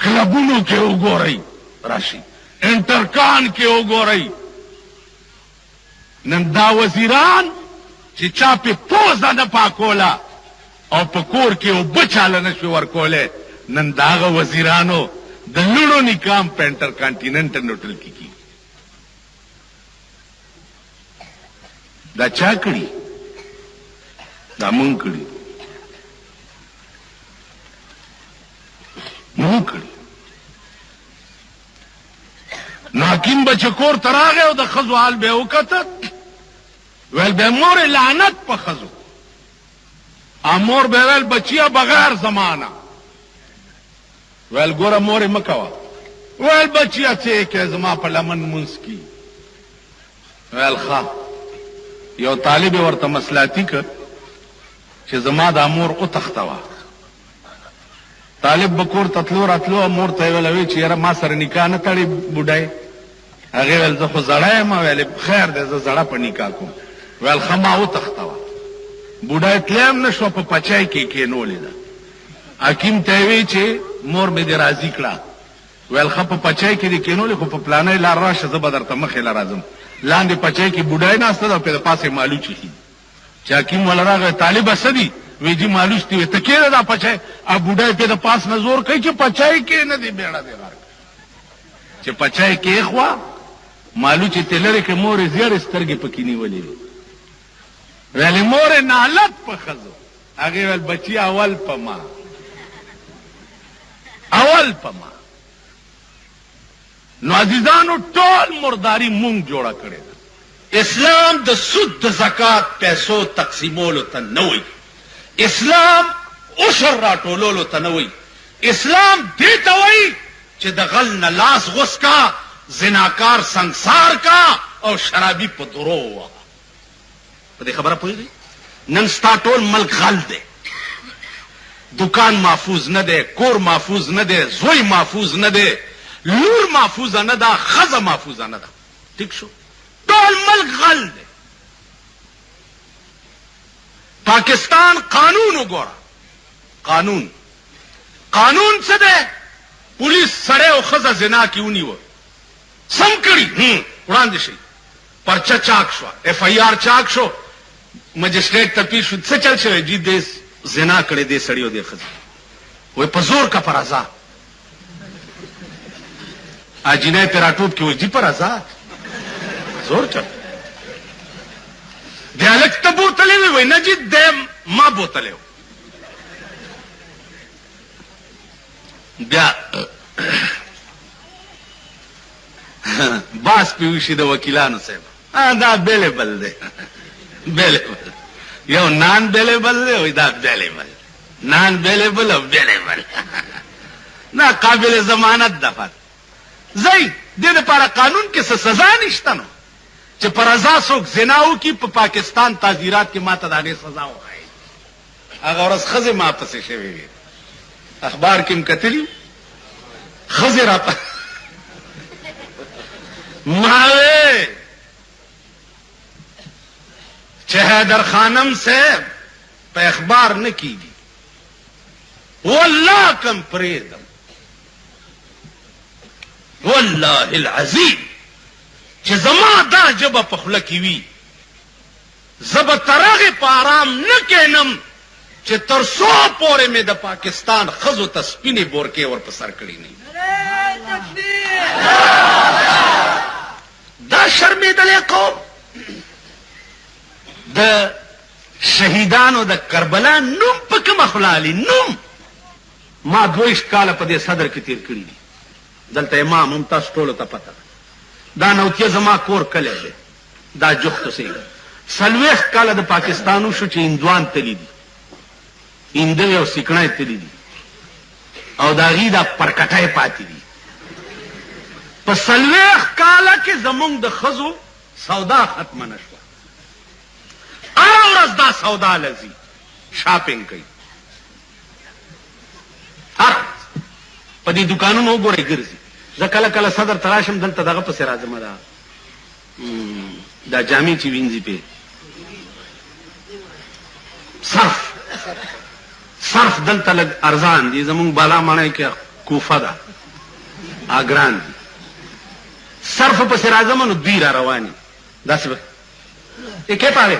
کلبونو کې وګورئ راشئ انټرکان کې وګورئ نن دا وزیران چې چا پې پوزه نه پاکوله او په کور کې اوبه چاله نه شو ورکولی نن د هغه وزیرانو د لوڼو نکام په انټر کانټیننټل هوټل کې کېږي دا چا کړي دا مونږ کړي مونږ کړي نو حکیم به چې کور ته راغی او د ښځو حال به یې وکته ویل به مورې لعنت په ښځو امور به ویل بچیا بغیر زمانہ ویل ګوره مورې مه کوه ویل بچیا څه کې زما په لمن مونځ کی ویل ښه یو طالب یې ورته مصلحتي کړ چې زما دا مور وتښتوه طالب به کور ته تلو راتلو مور ته یې ویل چې یاره ما سره نکاح نه تړي بوډۍ هغې ویل زه خو زړی یم ویل خیر دی زه زړه په نکاح کوم ویل ښه ما وتښتوه بوډۍ تلی هم نه شوه په پچای کې کېنولې ده حکیم ته یې وی چې مور مې دې راضي کړه ویل ښه په پچای کې دې کېنولې خو په پلانۍ لار راشه زه به درته مخې له راځم لاندې پچای کې بوډۍ ناسته ده او پې د پاسې مالوچ ایښي چې حکیم وله راغی طالبه څه دي وی جي مالوچ دي وی ته کېده دا پچای او بوډۍ پې د پاس نه زور کوي چې پچای کې نه دي بیړه دې غار چې پچای کې ایښوه مالوچ یې تې لرې کړې مور یې زیړې سترګې پکې نیولې وې ویلې مورې نالت په ښځو هغې ویل بچي اول په ما اول په ما نو عزیزانو ټول مرداري مونږ جوړه کړې ده اسلام د سود د زکات پیسو تقسیمولو ته نه وایي اسلام عشر راټولولو ته نه وایي اسلام دې ته وایي چې د غل نه لاس غوس کا زناکار سنگسار کا او شرابي په درو ووهه په دې خبره پوهېږئ نن ستا ټول ملک غل دی دکان محفوظ نه دی کور محفوظ نه دی زوی محفوظ نه دی لور محفوظه نه ده ښځه محفوظه نه ده ټیک شو ټول ملک غل دی پاکستان قانون وګوره قانون قانون څه دی پولیس سړی او ښځه زنا کې ونیوه سم کړي وړاندې شي پرچه چاک شوه اف آی آر چاک شو مجسټریټ ته پیښ شو څه چل شوی جی دې زنا کړې دې سړي او دې ښځې وایي په زور کا پر آزاد اجینه پې راټوپ کې وایي جي پر آزاد زور چل دی هلک ته بوتلی وی وایي نه جي دی ما بوتلی و بیا باس پې وشي د وکیلانو صاحب دا بیلیبل دی بیلیبل یو نان بیلیبل دی وایي دا بیلیبل نان بیلیبل او بیلیبل نه قابل ضمانت دفعه زئی دې لپاره قانون کې څه سزا نشته نو چې پر رضا څوک زنا وکړي په پاکستان تعزیرات کې ماته د هغې سزا وښایي هغه ورځ ښځې ما پسې شوې وې اخبار کې م کتلي ښځې راته ما وې چې حیدر خانم صاحب په اخبار نه کیږي والله کم پرېږدم والله العظیم چې زما دا ژبه په خوله کې وي زه به تر هغې په ارام نه کښېنم چې تر څو پورې مې د پاکستان ښځو ته سپینې بورکې ور په سر کړي نه دا شرمېدلی قوم د شهیدانو د کربلا نوم په کومه خوله علي نوم ما 22 کاله په دې صدر کې تیر کړي دي دلته ما هم تاسو ټولو ته پته دا نوتیه زما کور کلی دی دا جخت اوسېږم 40 کاله د پاکستان وشو چې هندوان تلي دي هندوې او سیکڼۍ تلي دي او د هغې دا پرکټۍ پاتې دي په 40 کاله کې زموږ د ښځو سودا ختمه نه شوه هره ورځ دا سودا لځي شاپینګ کوي په دې دکانونو وګورئ ګرځي زه کله کله صدر ته راشم دلته دغه پسې راځم دا جامې چې وینځي پې صرف دلته لږ ارزان دي زمونږ بالا ماڼۍ کې کوفه ده ګران دي صرف پسې راځم نو دوی را رواني داسې به کې پاوې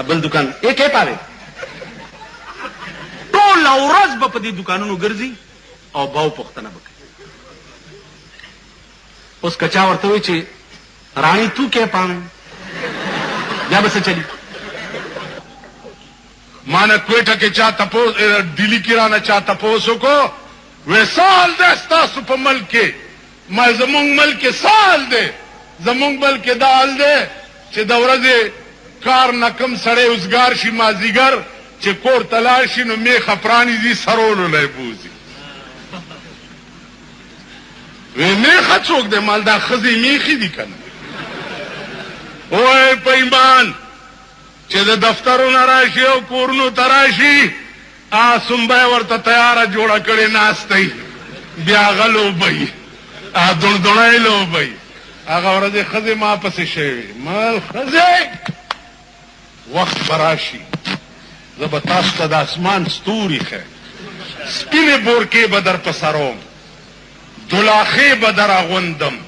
بل دکان کې پاوې ټوله ورځ به په دې دکانونو ګرځي او باو پوښتنه به کوي اوس که چا ورته وایي چې رانی تو کې پاوې بیا به څه چلي ما نه کوټه کې چا تپوس ډیلی کې رانه چا تپوس وکړو وې سال دی ستاسو په ملک کې ما زمونږ ملک کې سال دی زمونږ ملک کې دا حال دی چې د ورځې کار نه کم سړی اوزګار شي مازدیګر چې کور ته لاړ شي نو میخه پرانیزي سرولو لی بوځي وی میخه څوک دی مال دا ښځې میخې دي که نه وای په ایمان چې د دفترونه راشي او کورونو ته راشي سنبی ورته تیاره جوړه کړې ناستی بیا هغه لوبئ دڼدڼی لوبئ هغه ورځې ښځې ما پسې شوې مال ښځې وخت به راشي زه به تاسو ته د اسمان ستوري ښه سپینې بورکې به در په سروم دلاخې به در اغوندم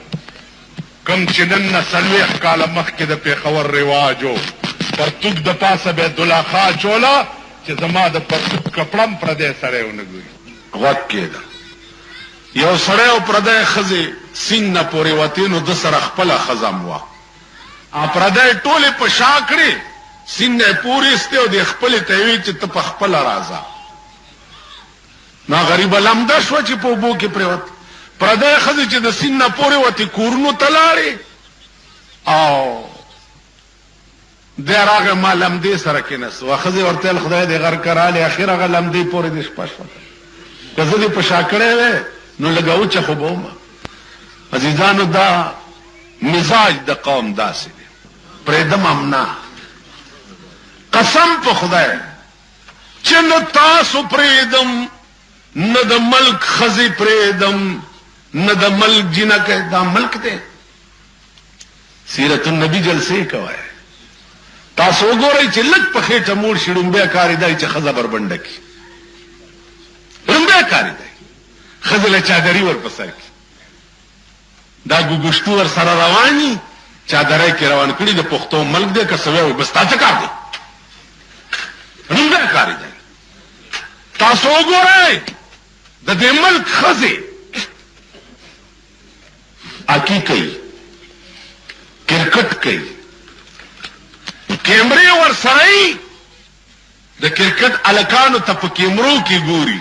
کم چې نن نه 40 کاله مخکې د پېښور رواجو پرتوک د پاسه به دلاخه اچوله چې زما د پرتوک کپړم پردی سړی ونه ګوري غوږ کېده یو سړی او پردی ښځې سیند نه پورې وتې نو ده سره خپله ښځه م وه پردی ټولې په شا کړې سیند نه یې پورې ایستې او دې خپلې ته یې ویې چې ته په خپله راځه نو غریبه لمده شوه چې په اوبو کې پرېوت پردی ښځې چې د سیند نه پورې وتې کورونو ته لاړې او دی راغی ما لمدې سره کېناستو ښځې ورته ویل خدای دې غر کرالې اخر هغه لمدې پورې دې شپه شوه که زه دې په شا کړی وی نو لږه وچه خو به ومه عزیزانو دا مزاج د قوم داسې دی پرېږدم هم نه قسم په خدای چې نه تاسو پرېږدم نه د ملک ښځې پرېږدم نه د ملک جنکه دا ملک دی سیرت النبی جلسې کوئ تاسو وګورئ چې لږ په خېټه موړ شي ړومبی کار یې دی چې ښځه بربنډه کړي ړومبی کار یې دی ښځې له چادري ور په سر کړي دا ګوګشتو ور سره رواني چادرۍ کې روان کړي د پښتو ملک دی که څه وایي بس تا څه کار دی ړومبی کار یې دی تاسو وګورئ د دې ملک ښځې اکی کوي کرکټ کوي کیمرې ور سره یي د کرکټ هلکانو ته په کیمرو کې ګوري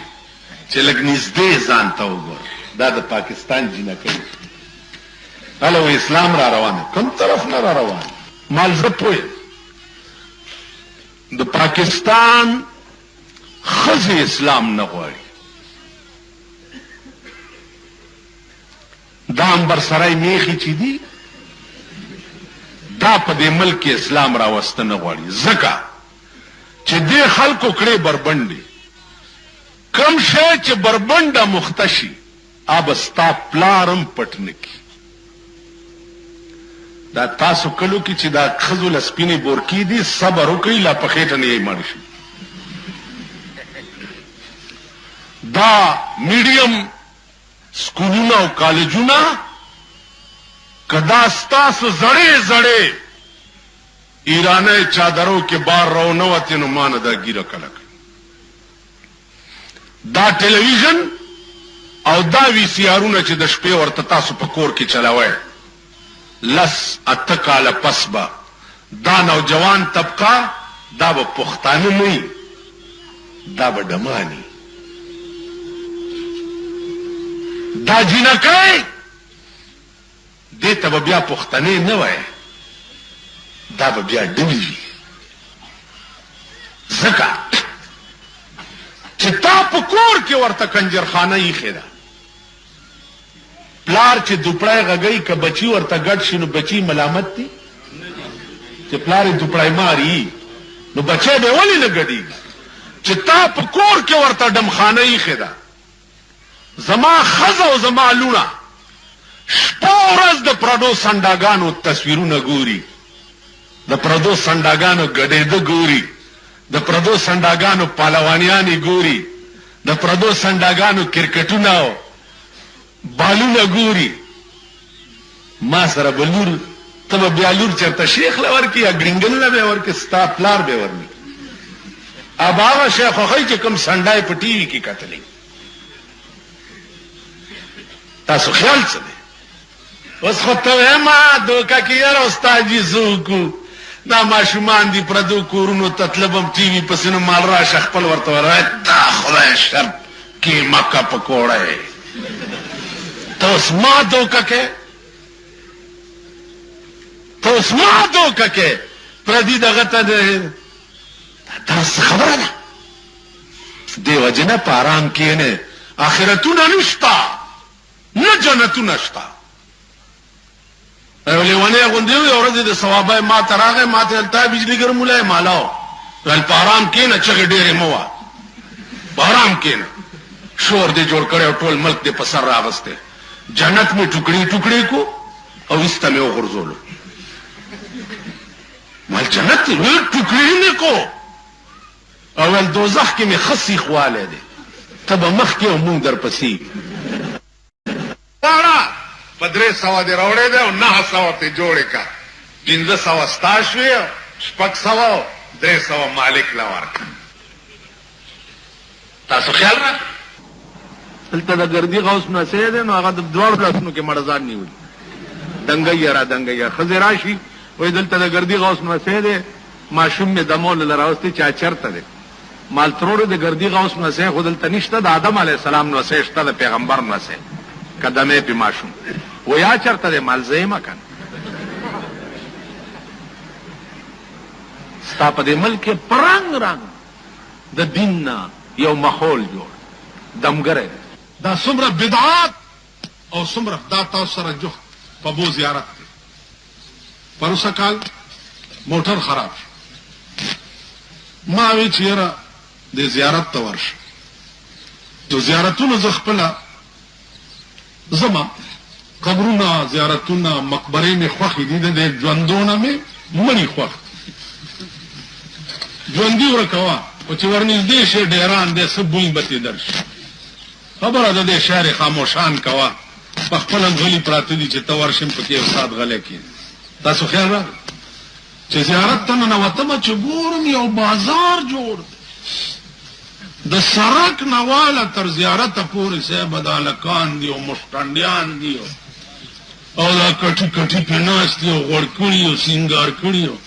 چې لږ نږدې ځان ته وګوره دا د پاکستان جنکۍ هله و اسلام را روان کوم طرف نه را روان مال زه پوه د پاکستان خزه اسلام نه غواړي. دا عنبر سرای میخي چې دي دا په دې ملک اسلام راوسته نه غواړي، ځکه چې دې خلکو کړې بربنډې. کم شی چې بربنډه مختشي اب ستا پلارم پټ نه کی. دا تاسو کلو کې چې دا خزو لسپینې بورکی دي صبر وکړئ لا په خېټه نه یې مړ شي. دا میډیم سکولونه او کالجونه کدا ستاسو زړې زړې ایرانی چادرو کې بار رو نه وته نو مان دا ګیره کلک. دا ټلویزیون او دا وی سی آرونه چې د شپې ورته تاسو په کور کې چلاوئ لس اته کاله پس به دا نوجوان طبقه دا به پښتانه نه دا به ډمانی دا جنکای دې ته به بیا پښتنې نه وای دا به بیا ډوي ځکه چې تا په کور کې ورته کنجرخانه یې خېده. پلار چې دوپړای غږی که بچی ورته ګډ شي نو بچی ملامت دي چې پلار یې دوپړای ماري نو بچی به ولې نه ګډېږي. چې تا په کور کې ورته ډمخانه یې خېده. زما خزه او زما لونه شپه ورځ د پردو سنډاګانو تصویرونه ګوري، د پردو سنډاګانو ګډېده ګوري، د پردو سنډاګانو پهلوانیانې ګوري، د پردو سنډاګانو کرکټونه بالونه ګوري. ما سره به لور ته به بیا لور چېرته شیخ له ورکړي یا ګرینګل له به ورکړي ستا پلار به ورني. اب هغه شی خوښوي چې کوم سنډای په ټي وي کې کتلی. تاسو خیال څه دی؟ اوس خو ته وایم دوکه کې یاره استاد جي څوک دا ماشومان دي پردو کورونو ته تلبم ټي وي پسې نو مال راشه خپل ورته وایي دا خدای شرط کې مکه پکوړی. ته اوس ما دوکه کې ته اوس ما دوکه کې پردي دغه ته دا څه خبره ده؟ دې وجې نه په ارام کښېنې. آخرتونه نشته نه جنتونه شته. لیونی غوندې وي او ورځې د ثوابه ما ته راغی ما ته هلته بجلي ګرمولی مالاو ویل په ارام کښېنه چغې ډېرې مه وه په ارام کښېنه. شور دې جوړ کړی او ټول ملک دې په سر راغستی. جنت مې ټوکړې ټوکړې کو او ایسته مې وغورځولو. ویل جنت ټوکړې مې کو او ویل دوزخ کې مې ښه سیخ والی دی ته به مخکې او مونږ درپسې په 300 دې راوړی دی او 900 ته جوړې کا 1500 ستا شوې 600 300 مالک له ورکړه. تاسو خیال را دلته د ګردي غوث نسی دی نو هغه د دواړو لاسونو کې مړزان نیولي دنګی را دنګی ښځې راشي وایي دلته د ګردي غوث نسی دی ماشوم مې دمول له راوستي چا چېرته دی مال تروړو د ګردي غوث نسی خو دلته نشته د آدم علیه السلام نسی شته د پیغمبر نسی قدمې پې ماشوم و یا چېرته دی مال زه یمه که ستا په دې ملک کې په رنګ رنګ د دین نه یو ماحول جوړ دمګری دا څومره بدعات او څومره دا تاسو سره جوخت په بو زیارت دی. پروسه کال موټر خراب شو ما وی چې یاره د زیارت ته ورشه د زیارتونو زه خپله زما قبرونه زیارتونه مقبرې مې خوښې دي د ژوندونه مې مړي خوښ ژوندي ورکوه او چې ورنږدې شي ډیران دی څه بوی به ترې درشي. خبره د دې شعر خاموشان کوه په خپله غلي پراته دي چې ته ورشم پکې یو ساعت غلی کښېنې. تاسو خیال راغی چې زیارت ته ننوتمه چې ګورم یو بازار جوړ دی د سړک نه واله تر زیارته پورې صاحبه دا هلکان دي او مشټنډیان دي او دا کټي کټي پې ناست دي او غوړ کړي او سینګار کړي او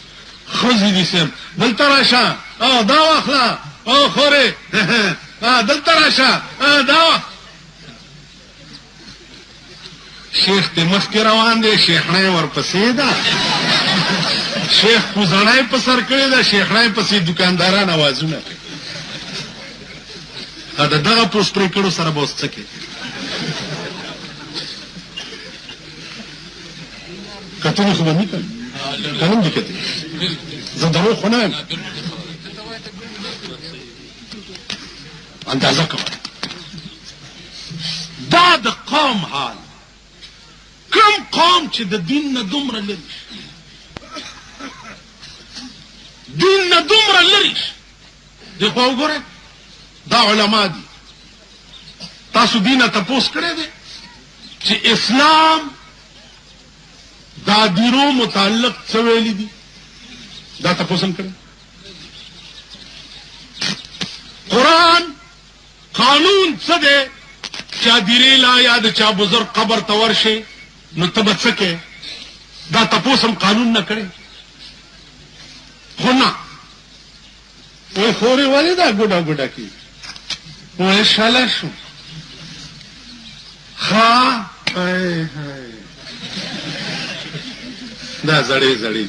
ښځې دي صاحب دلته راشه او دا واخله او خورې دلته راشه دا شیخ ته مخکې روان دی شیخنۍ ورپسې ده شیخ کوزنۍ په سر کړې ده شیخنۍ پسې دکانداران اوازونه کوي دا دغه پوس پرې کړو سره به اوس څه کې کتنې خو به نه کوي کنم دي کتې زه دروغ خو نه یم اندازه کوه دا د قوم حال کوم قوم چې د دین نه دومره لري دین نه دومره لري دی خو وګوره دا علما دي تاسو دینه تپوس کړی دی چې اسلام دا دیرو متعلق څه ویلي دي دا تپوس هم کړی قرآن قانون څه دی چا دیرې لا یا د چا بزرگ قبر ته ورشي نو ته به څه کې دا تپوس هم قانون نه کړی خو نه وی خورې ولې دا ګوډه ګوډه کی وی شاله شو ښه دا زړې زړې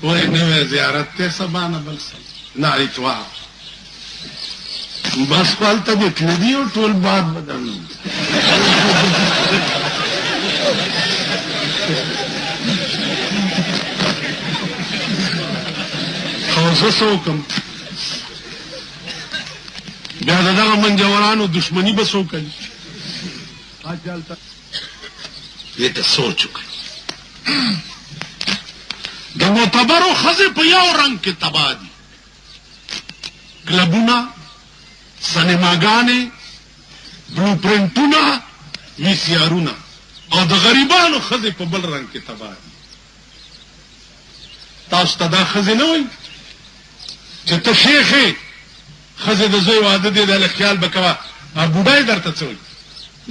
وی نوی زیارت ته سبا نه بل نه اتوار بس خپلته دې تلدي او ټول باد بدل خو زه څه وکړم بیا د دغه منجورانو دشمني به څوک کوي دې ته سوچ وکړئ د معتبرو ښځې په یو رنګ کې تباه دي کلبونه سینماګانې بلو پرنټونه وي سي آرونه او د غریبانو ښځې په بل رنګ کې تباه دي تاسو ته دا ښځې نه وایي چې ته شیخ یې ښځې د زوی واده دی دا له خیال به کوه بوډا یې درته څه وایي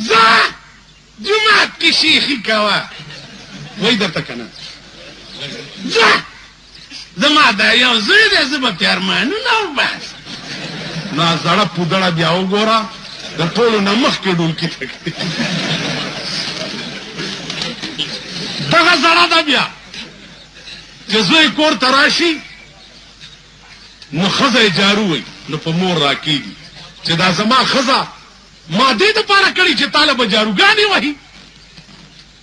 ځه جومات کې شیخي کوه وایي درته که نه ځه زما دا یو زوی دی زه به پې ارمانونه وباسم نه زړه پودړه بیا وګوره د ټولو نه مخکې ډولکي ته کوي دغه زړه ده بیا چې زوی کور ته راشي نو ښځه یې جارو وي نو په مور راکېږي چې دا زما ښځه ما دې دپاره کړي چې تاله به جاروګانې وهي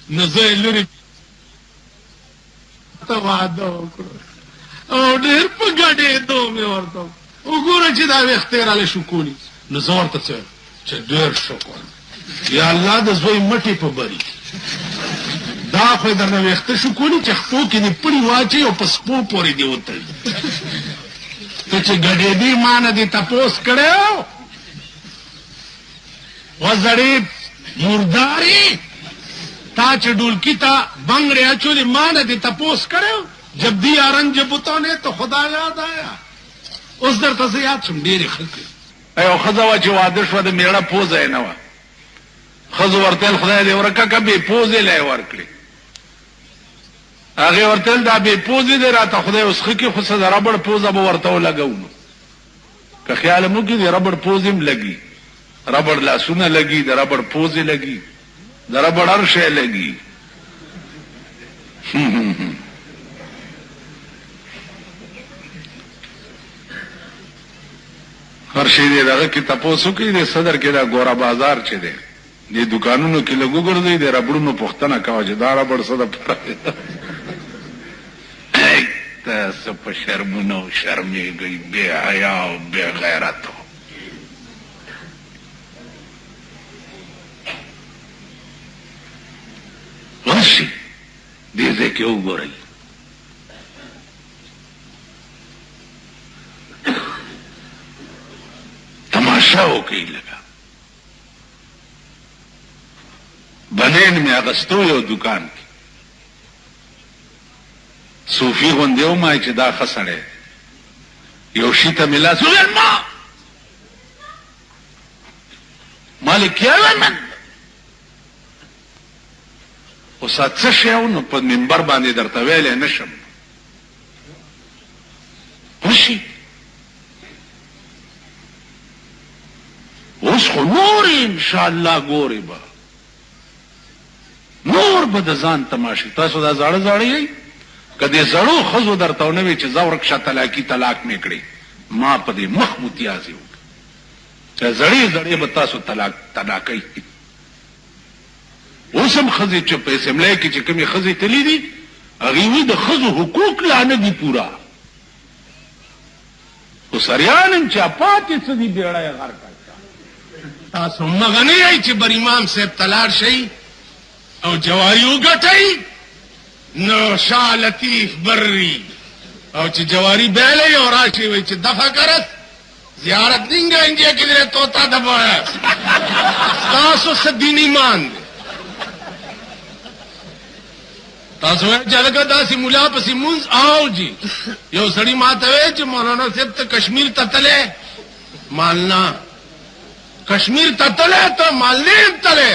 نو زه یې لرې ته واده وکړو او ډېر په ګډېدو مې ورته وګوره چې دا ویښتې راله شکولي نو زه ورته څه چې ډېر شکر یا الله د زوی مټې په بري دا خو یې درنه ویښته شکولي چې خپو کې دې پړي واچوي او په سپو پورې دې وتړي ته چې ګډېدې ما نه دې تپوس کړی وزړې مردارې تا چې ډولکی ته بنګړې اچولې ما نه دې تپوس کړی جب دیا رنج بتوں نے تو خدا یاد آیا اوس درته زه یاد شم ډېرې خلکې یو ښځه وه چې واده شوه د مېړه پوزه یې نه وه ښځو ورته ویل خدای دې ورکه که بې پوزې له یې ورکړې هغې ورته ویل دا بې پوزې دی راته خدای اوس ښه کړي خو څه د ربړ پوزه به ورته ولګوو نو که خیال مو کړي د ربړ پوزې هم لګي ربړ لاسونه لګي د ربړ پوزې لګي د ربړ هر شی لګي هر شی دی دغه کې تپوس وکړي د صدر کې دا ګوره بازار چې دی دې دوکانونو کې لږ وګرځئ د ربړونو پوښتنه کوه چې دا ربړ څه دپاره تاسو په شرمونو شرمېږئ بې حیا او بې غیرتو ورشئ دې ځای کې وګورئ تماشا وکړئ لږه بنین مې اغستو یو دوکان کې صوفي غوندې ومایي چې دا ښه سړی یو شي ته مې لاس وویل مالک یې من اوس څه شی و نو په منبر باندې درته ویلی نه شم وشي اوس خو نورې انشاءالله ګورې به نور به د ځان تماشې تاسو دا زاړه زاړه یئ کدی زړو خزو درته نه وی چې زورکشه طلاق میکړي ما په دې مخ متیازي چې زړې به تاسو طلاقي اوسم خزي چې په اسمبلی کې چې کومې خزي تللی دي هغې وی د خزو حقوق لا نه دي پورا خو سریان هم چا پاتې څه دي بیړه یې غر کړ تاسو مغه نه یئ چې بر امام صاحب تلاړ شئ او جواری وګټئ نو شاه لطیف برری او چې جواری بیلئ او راشئ وی چې دفع کرس زیارت نہیں گئیں گے کدھر توتا دبایا تاسو څه دین ایمان دی تاسو جلګه داسې ملا پسې مونږ آو جی یو سړی ماته وی چې مولانا صاحب ته کشمیر ته تللی مالنا کشمیر ته تللی ته مال نه تللی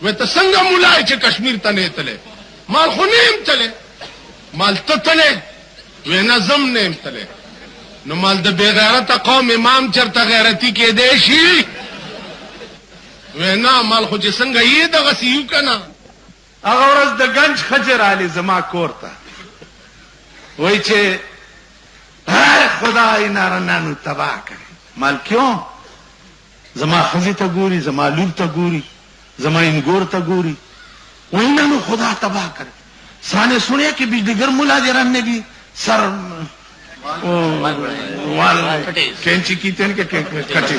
وی ته څنګه ملا چې کشمیر ته نه تللی مال خو نه تللی مال ته تللی وی نه زم نه تللی نو مال د بے غیرت قوم امام چرته غیرتی کې دی شي وینا مال خو چې څنګه یې دغه سیو کنه هغه ورځ د گنج خجر علی زما کور ته وای چې خدای نارنانو تباہ کړي مال کیوں زما خزی ته ګوري زما لور ته ګوري زما انګور ته ګوري وینانو خدا تباہ کړي سانے سنیا کہ بجلیگر ملا دے رہنے بھی سر کینچی کی تین کے کٹی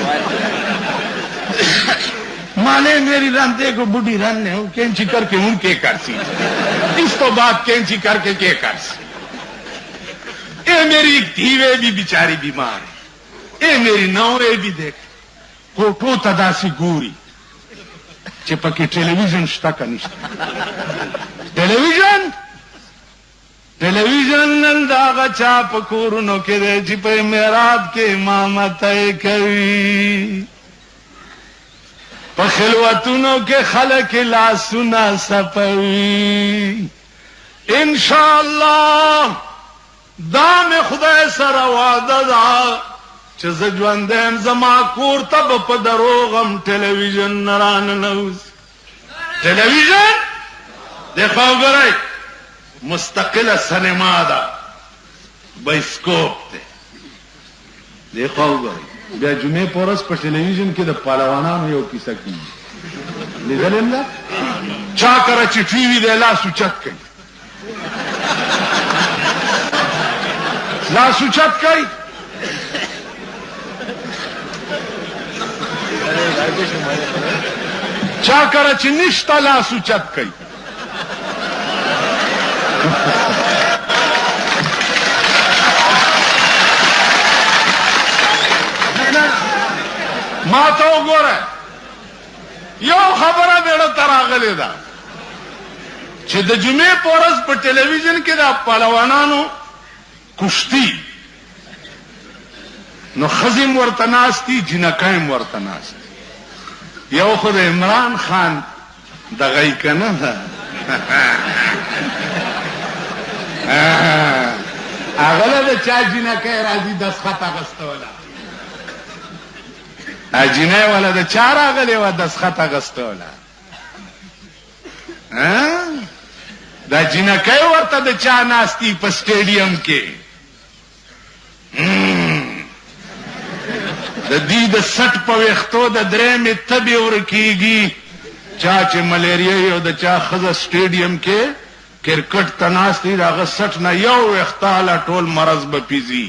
مانے میری رنتے کو بڑھی رن نے کینچی کر کے ان کے کر سی اس تو بات کینچی کر کے کر سی اے میری دھیوے بھی بیچاری بیمار ہے اے میری نوے بھی دیکھ کوٹو تدا سی گوری چپکی ٹیلی ویژن شتا کا نشتا ٹیلیویژن نن داغا چاپ کورنو کے دے چپے میراب کے امامت کوي په خلوتونو کې خلق لا سنا سپوي انشاءالله دا مې خدای سره وعده ده چې زه ژوندی زما کور ته په دروغم ټیلیویژن نه راننوځي ټیلیویژن دیکھو وګورئ مستقله سینما ده بایسکوپ دی دیکھو وګورئ بیا جمعې په ورځ په ټیلیویژن کې د پهلوانانو یو کیسه کېږي لیدلې هم ده چا کره چې ټي وي دی لاس اوچت کوي لاس اوچت کوي چا کره چې نشته لاس اوچت کوي ما ته وګوره یو خبره بیړه ته راغلې ده چې د جمعې په ورځ په ټیلیویژن کې د پهلوانانو کشتي نو ښځې م ورته ناستي جینکۍ م ورته ناستي یو خو د عمران خان دغه یې که نه ده هغه له د چا جینکۍ راځي دسخط اخیستوله جینۍ والا د چا راغلې وه دسخط اخیستوله دا جینکۍ ورته د چا ناستي په سټیډیم کې د دې د سټ په ویښتو د درېمې تبې ورکېږي چا چې ملیریا یو د چا ښځه سټیډیم کې کرکټ ته ناست دي د هغه سټ نه یو ویښته هله ټول مرض به پیځي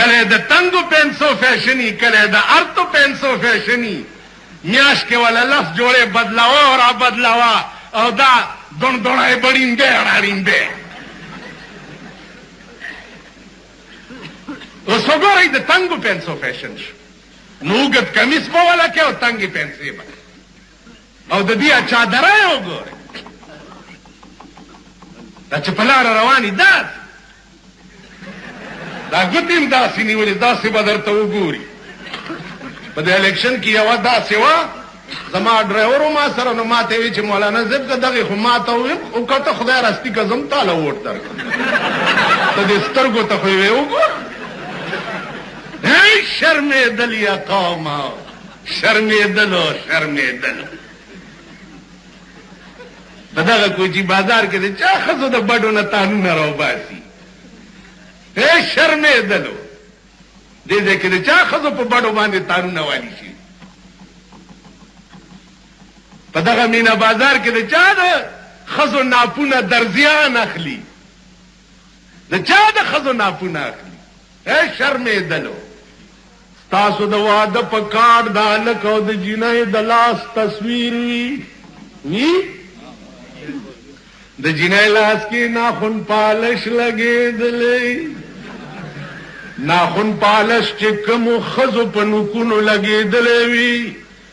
کله د تنگو پینسو فیشنی کله د ارتو پینسو فیشنی میاش کې ولا لس جوړه بدلاوا او را بدلاوا او دا دون دونای بڑینده راړینده اوس وګورئ د تنگو پینسو فیشن نو ګت کمیس په ولا کې او تنگي پینسي به او د دې چادرای وګورئ دا چې په لار رواني دا ګوتیم داسې نیولې داسې به درته وګوري په دې الیکشن کې یوه داسې وه زما ډرایور ما سره نو ما ته وی چې مولانا صاحب که دغې خو ما ته او که ته خدای راستي که زم تاله ووټ درکړم ته دې سترګو ته خو یې وګوره شرمېدل یا قومه شرمېدلو په دغه کوچي بازار کې د چا ښځو د بډو نه تانونه راوباسي شرمېدلو دې ځای کې د چا ښځو په بډو باندې تانونه والي شي په دغه مینا بازار کې د چا د ښځو ناپونه درزیان اخلي د چا د ښځو ناپونه اخلي شرمېدلو تاسو د واده په کارډ د هلک او د جینۍ د لاس تصویر وي د جینۍ لاس کې ناخن پالش لګېدلی ناخن پالش چې کومو ښځو په نوکونو لګېدلی وي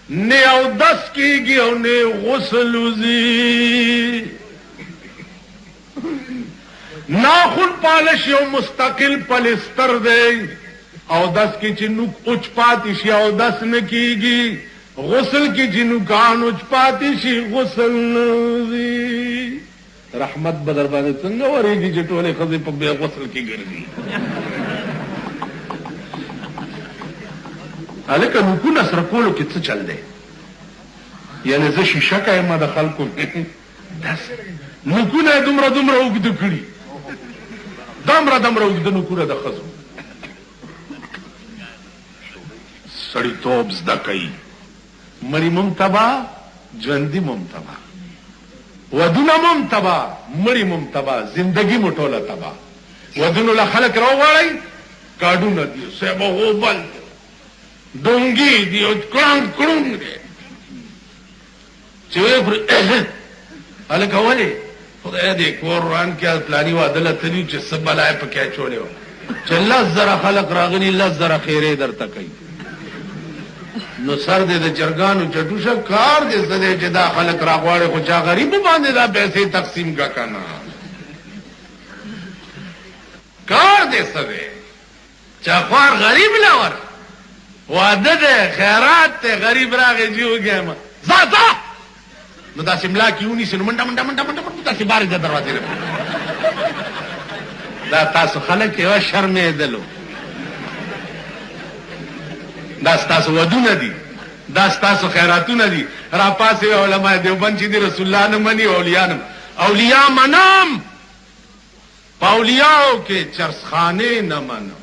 نه اودس کېږي او نه غسل وځي ناخن پالش یو مستقل پلستر دی اودس کې چې نوک اوچ پاتې شي اودس نه کېږي غسل کې چې نوکان اوچ پاتې شي غسل نه وځي رحمت به در باندې څنګه ورېږي چې ټولې ښځې په بې غسل کې ګرځي هلکه نوکونه سره کولو کې څه چل دی یعنې زه شیشه کایم د خلکو نوکونه یې دومره اوږده کړي دومره اوږده نوکونه د ښځو سړیتوب زده کوي مړي مم تباه ژوندي مم تباه ودونه مم تباه مړي مم تباه زندګي مو ټوله تباه ودونو له خلک راوغواړئ کاډونه دي صاحب غوبل ډونګي دي او کړنګ دی چې وایي هلکه ولې خدای دې کور وران کې پلاني واده له تلي چې څه بلا یې پکې اچولې وه چې 10,000 خلک راغلي 10,000 خیرې درته کوي نو سر دې د چرګانو چټوشه کار دې څه دی چې دا خلک راغواړي خو چا غریب باندې دا پیسې تقسیم کا کنه کار دې څه دی چا خوار غریب لور واده دی خیرات دی غریب راغی چې وګیم ځه نو داسې ملا کې ونیسي نو منډه داسې بارې د دروازې دا تاسو خلک یوه شرمېدلو دا ستاسو ودونه دي دا ستاسو خیراتونه دي را پاسې علماء دیوبند چې دي رسول الله نه مني اولیاء منم په اولیاو کې چرسخانې نه منم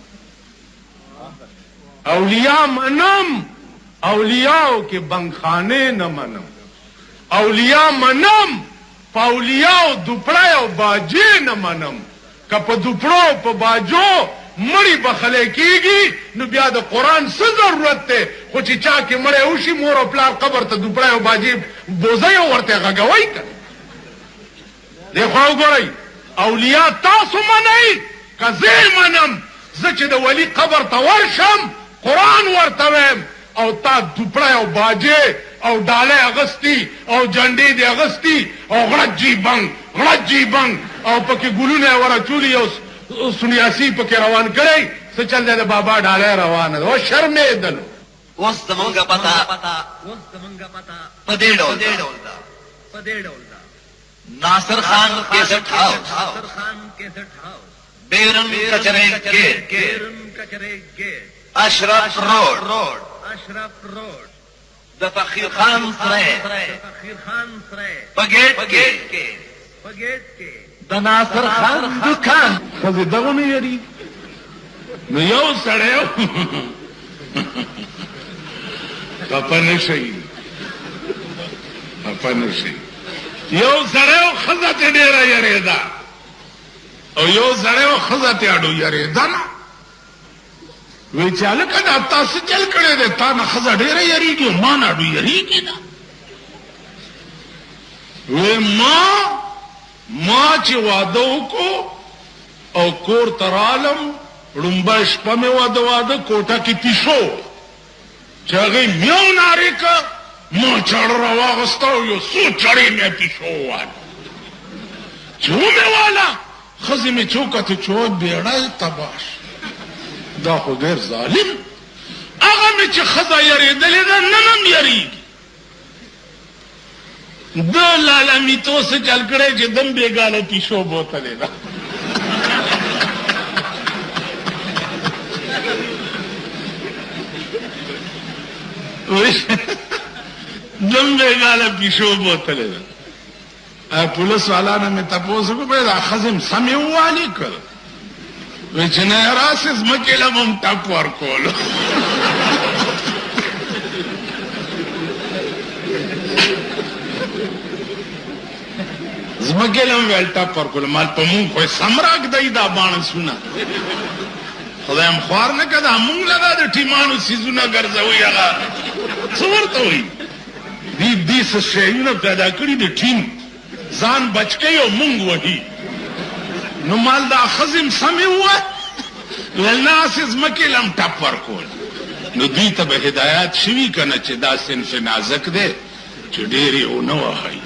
اولیاء منم اولیاو کې بنګخانې نه منم اولیاء منم په اولیاو دوپړی او باجې نه منم که په دوپړو په باجو مړی بخلی کېږي نو بیا د قرآن څه ضرورت دی خو چې چا کې مړی وشي مور او پلار قبر ته دوپړی او باجې بوزئ او ورته غږوئ که دې خوا وګورئ اولیاء تاسو منئ که زه منم زه چې د ولي قبر ته ورشم قرآن ورته ویم او تا دوپړی او باجې او ډالۍ اغستی او جنډې دې اغستی او غړجي بنګ او پکې ګلونه یې ورچولي او سنیاسي پکې روان کړی څه چل دی د بابا ډالۍ روانه ده او شرمېدلو اوس زمونږ پته په دې ډول ده ناصر خان کیسټ هاوس بیرن کچرے گیٹ اشرف روڈ د فقیر خان سره پګیټ کې د ناصر خان دکان خزه دغه نه یری نو یو سړیو خپنه شي یو سړیو خزه ته ډیره یریدا او یو سړیو خزه ته اډو یریدا وی چاله کدا تاسو چل کړي ده تا نه خزه ډېره یریږي ما نه ډو یریږي نه وی ما چې واده وکړو او کور ترالم لومبه شپه مې واده کوټه کې پیشو چې هغې میو نارې که ما چړ راواغسته او یو څو چړې مې پیشو وواله چې ومې واله ښځې مې چې وکتې چې بیړی تباش دا خو ډېر ظالم هغه مې چې ښځه یېرېدلې ده نن هم یېرېږي د لالامیتو څه چل کړی چې دم بېګاله پیشو بوتلې ده دم بېګاله پیشو بوتلې ده پولیس والا نه مې تپوس وکړو بیا دا ښځې م سمې ووالې که وی چې نه راسې ځمکې له به م ټپ ورکولو ځمکې له م ویل ټپ ورکولو مال په مونږ خو یې سم راږدی دا باڼسونه خدای م خوار نه که دا مونږ له دا د ټیمانو څیزونه ګرځوي هغه څه ورته وایي دې څه شیونه پیدا کړي د ټیم ځان بچ کوي او مونږ وهي نو مال دا ښځې م سمې ووه ویل نه هسې ځمکې له م ټپ ورکول نو دوی ته به هدایات شوي که نه چې دا صنف نازک دی چې ډېر یې ونه وهئ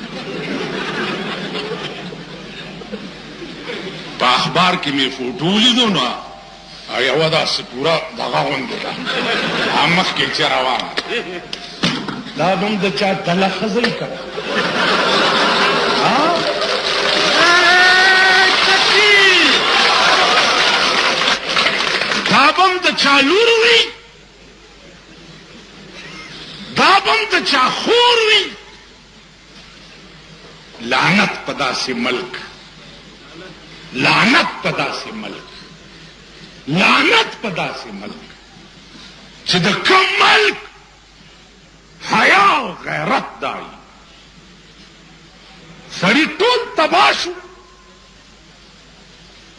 په اخبار کې مې فوټو ولیدو نو یوه داسې پوره دغه غوندې ده مخکې چې روانه دا به م د چا ډله ښځئ که نه دا به م د چا لور وي دا به م د چا خور وي لعنت په داسې ملک لعنت په داسې ملک لعنت په داسې ملک چې د کوم ملک حیا او غیرت دای سړي ټول تباه شو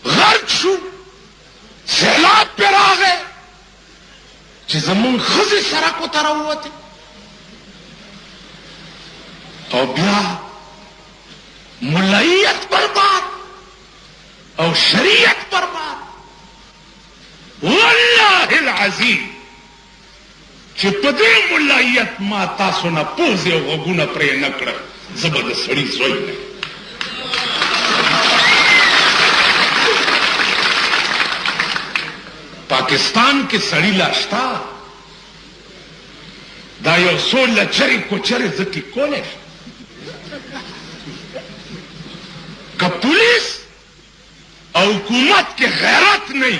غرق شو سیلاب پې راغی چې زمونږ ښځې سړکو ته راووتې او بیا ملایت برباد او شریعت برباد والله العظیم چې په دې ملایت ما تاسو نه پوزې او غوږونه پرې نه کړل زه به د سړي زوی نه پاکستان کې سړي لا شته دا یو څو لچرې کوچرې زه ټیک کولی شم که پولیس او حکومت کې غیرت نه وي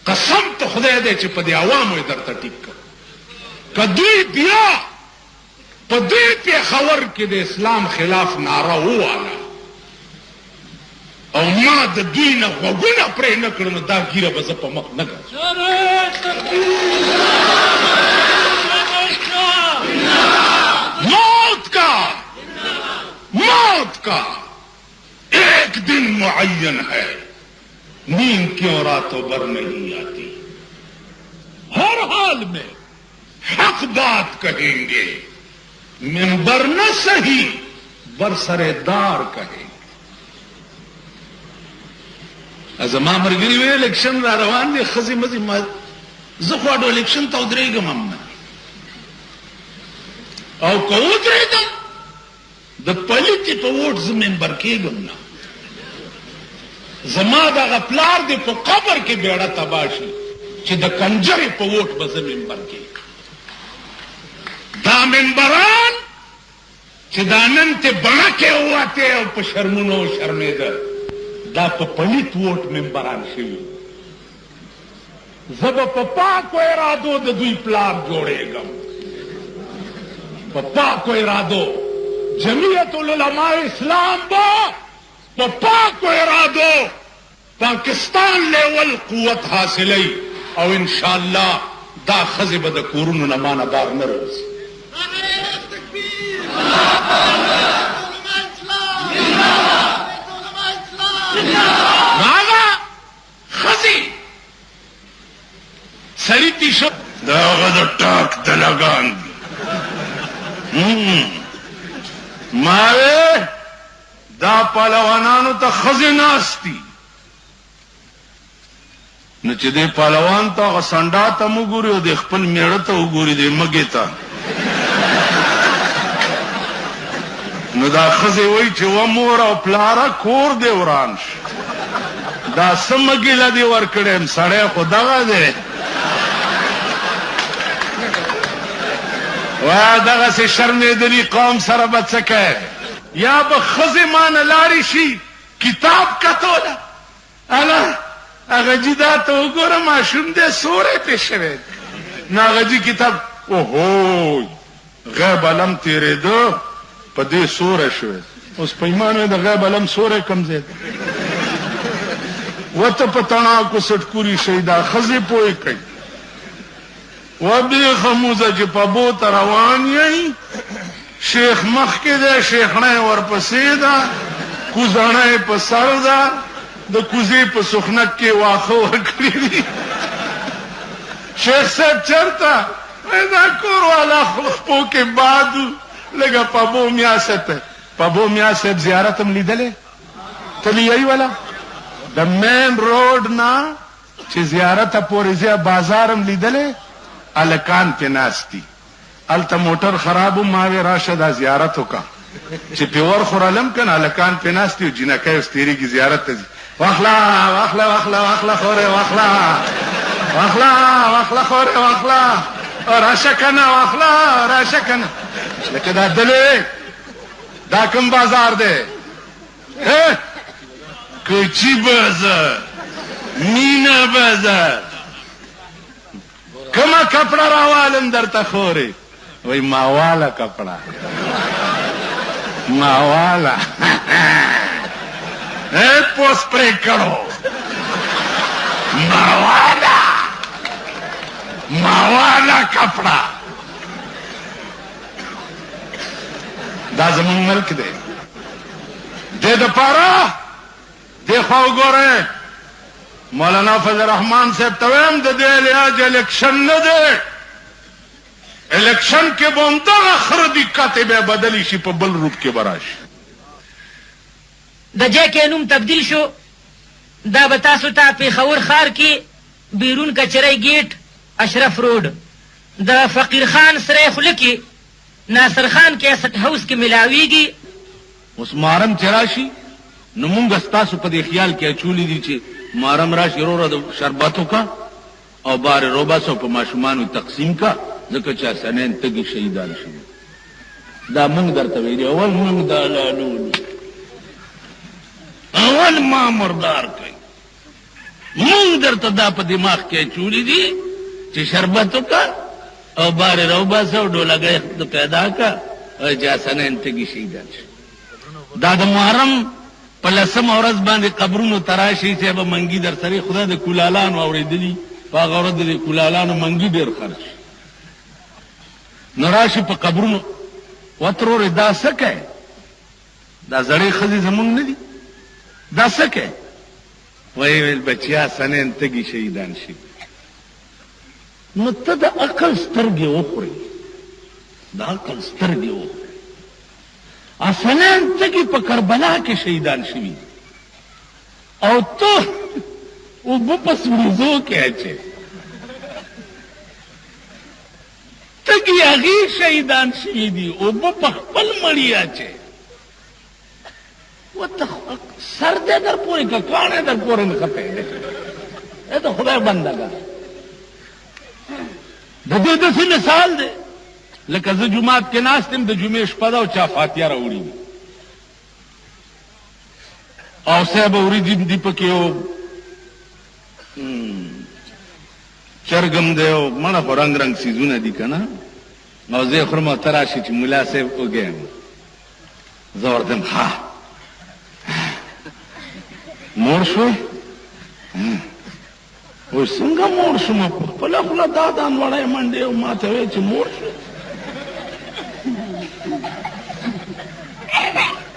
قسم ته خدای دی چې په دې عوامو یې درته ټیک کړ که دوی بیا په دې پېښور کې د اسلام خلاف ناره وواله او ما د دوی نه غوږونه پرې نه کړم دا ګیره به زه په مخ نه ګرځم موت کا ایک دن معین ہے نیند کیوں راتوں بھر نہیں آتی ہر حال میں حق بات کہیں گے منبر نہ صحیح برسرے دار کہیں گے زما مرګري وی الیکشن را روان دي خزي مزي ما زه خو د الیکشن ته ودرېږم هم او که ودرېږم د پلیتې په ووټ زه ممبر کېږم نه زما دغه پلار دی په قبر کې بیړه تباه شي چې د کنجرې په ووټ به زه ممبر کېږم دا ممبران چې دا نن ته بڼکې ووتې او په شرمونو شرمېده دا په پلیت ووټ ممبران شوي زه به په پاکو ارادو د دوی پلار جوړېږم په پاکو ارادو جمعیت العلماء اسلام با په پاکو ارادو پاکستان لیول قوت حاصلی او انشاءاللہ دا ښځې به د کورونو نه مانه بار نه راوځي هغه ښځې غلطی شو دا هغه د ټاک د لګان ما دا پهلوانانو ته ښځې ناستي نو چې دې پهلوان ته هغه سنډا ته م وګوري او د خپل میړه ته وګوري د مږې ته نو دا ښځې وایي چې و مور او پلاره کور دې وران شو دا څه مږې له دې ورکړی یم سړی خو دغه دی وایه دغسې شرمېدلي قوم سره به څه کوې یا به ښځې مانه لاړې شي کتاب کتوله اله هغه جي دا ته وګوره ماشوم دی سوری پې شوی نو هغه جي کتاب اوهو غیب علم تېرېده په دې سوری شوی اوس په ایمان د غیب علم سوری کوم ځای دی وته په تڼاکو سټکوري شي دا ښځې پوه کوي و بیخه موزه چې په بوته روان یې شیخ مخکې دی شیخڼی ورپسې ده کوزڼی په سر ده د کوزې په سخنک کې واښه ورکړي دي شیخ صاحب چېرته دا کور والا خپو کې باد لږه پبو میا صاحب پبو میا صاحب زیارت هم لیدلی ته لیایي ولا د مین روډ نه چې زیارته پورې ځې بازار هم لیدلی الکان پې ناست دي هلته موټر خراب و ما وې راشه دا زیارت وکړه چې پې ورخورلم که نه هلکان پې ناست دي او جینکۍ اوس تېرېږي زیارت ته ځي واخله واخله واخله واخله خورې واخله واخله واخله خورې واخله راشه که نه واخله راشه که نه لکه دا دلې دا کوم بازار دی کوچی بازار مینا بازار کما کپڑا راوالم درته خورې وای ماواله کپڑا ماواله پوس پرې کړو ماواله ماواله کپڑا دا زمون ملک دی دې دپاره دې خوا وګورئ مولانا فضل الرحمان صاحب ته وایم د دې علاج الیکشن نه دی الیکشن کې به همدغه خره دقتې به بدلی شي په بل روپ کې به راشي د جې کې نوم تبدیل شو دا به تاسو ته پېښور ښار کې بیرون کچرۍ ګیټ اشرف روډ د فقیر خان سرای خوله کې ناصر خان کیسټ هاوس کې ملاویږي اوس محرم چې راشي نو مونږ ستاسو په دې خیال کې اچولی دي چې محرم راشي وروره د شربتو کا او بار روباسو په ماشومانو تقسیم کا ځکه چې حسنین تږي شهیدان شوي دا مونږ درته ویلي اول مونږ دا لالو اول ما مردار کوي مونږ درته دا په دماغ کې اچولی دي چې شربتو کا او بار روباسو ډولګۍ پیدا کا او چې حسنین تږي شهیدان شوي دا د محرم په لسم ورځ باندې قبرونو تراشي چې به منګي در سره خدای د کولالانو اورېدلي په هغه ورځ د کولالانو منګي ډېر خرچ نو راشي په قبرونو وترورې دا څه کوې دا زړې ښځې زمونږ نه دي دا څه کوې وایي ویل بچیا سنین تږي شهیدان شي نو ته د عقل سترګې وخورې د عقل سترګې وخورې حسنین تږي په کربلا کې شهیدان شوي او ته اوبه په سوریزو کې اچې تږي هغې شهیدان شوي دي اوبه په خپل مړي اچې ورته سر دی در پورې که کاڼی در پورې نښتی دی د خدای بندګه د دې داسې مثال دی لکه زه جومات کې ناست یم د جمعې شپه ده او چا فاتحه راوړي وي او صاحب وریجې دي پکې او چرګم دی او مړه خو رنګ رنګ څیزونه دي که نه او زه یې خورم او ته راشي چې ملا صاحب وږی یم زه ورته یم ها موړ شوی وایي څنګه موړ شوم په خپله خوله دا وړی منډې او ما ته وایي چې موړ شو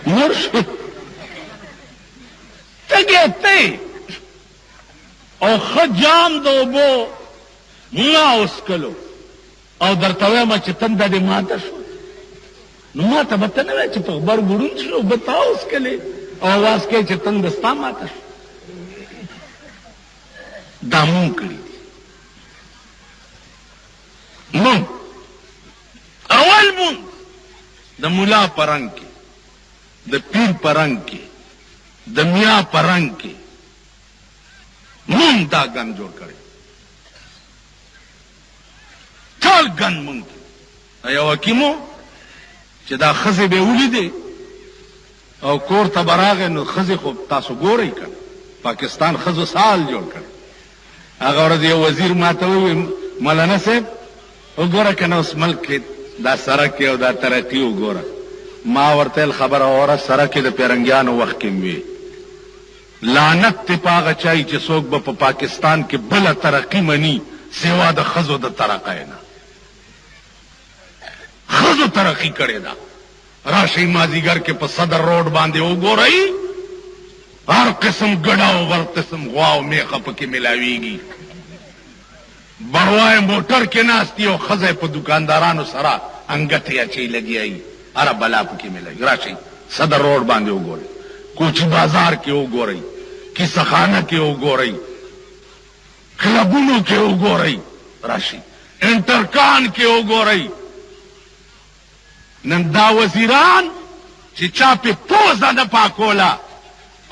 موړ شو تږی تی او ښه جام د اوبو ما اوسکلو او درته وایم چې تنده دې ماته شو نو ما ته به ته نه وایې چې په غبر ګړون شو به تا اوسکلې او اواز کوې چې تنده ستا ماته شو دا مونږ کړي دي مونږ اول مونږ د ملا په رنګ کې د پیر په رنګ کې د میا په رنګ کې مونږ دا ګن جوړ کړی ټول ګن مونږ یو حکیمو چې دا ښځې به یې ولیدې او کور ته به راغی نو ښځې خو تاسو ګورئ که پاکستان ښځو سال جوړ کړ هغه ورځ یو وزیر ما ته وویل مولانا صاحب وګوره که نه اوس ملک کې دا سړک او دا ترقي وګوره ما ورته ویل خبره اوره سړک د پیرنګیانو وخت کې وي لعنت تی په هغه چای چې څوک به په پاکستان کې بله ترقي مني سوا د ښځو د ترقۍ نه ښځو ترقي کړې ده راشئ مازدیګر کې په صدر روډ باندې وګورئ هر قسم ګډه او هر قسم غوا او میخه پکې ملاویږي بروای موټر کې ناستي او ښځه په دکاندارانو سره انګتې اچوي لګیایي هره بلا پکې ملاوي راشئ صدر روډ باندې وګورئ کوچی بازار کې وګورئ کیسه خانه کې وګورئ کلبونو کې وګورئ راشئ انټرکان کې وګورئ نن دا وزیران چې چا پې پوزه نه پاکوله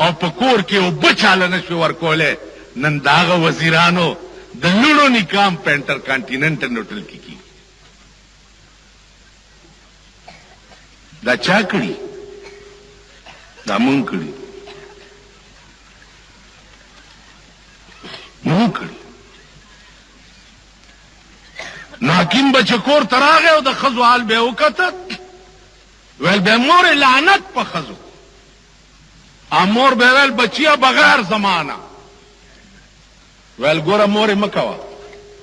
او په کور کې اوبه چاله نه شو ورکولی نن د هغه وزیرانو د لوڼو نکام په انټر کانټیننټل هوټل کې کېږي دا چا کړي دا مونږ کړي مونږ کړي نو حکیم به چې کور ته راغی او د ښځو حال به یې وکته ویل به مور لعنت په ښځو امور به ویل بچیا بغیر زمانہ ویل ګوره مور یې مه کوه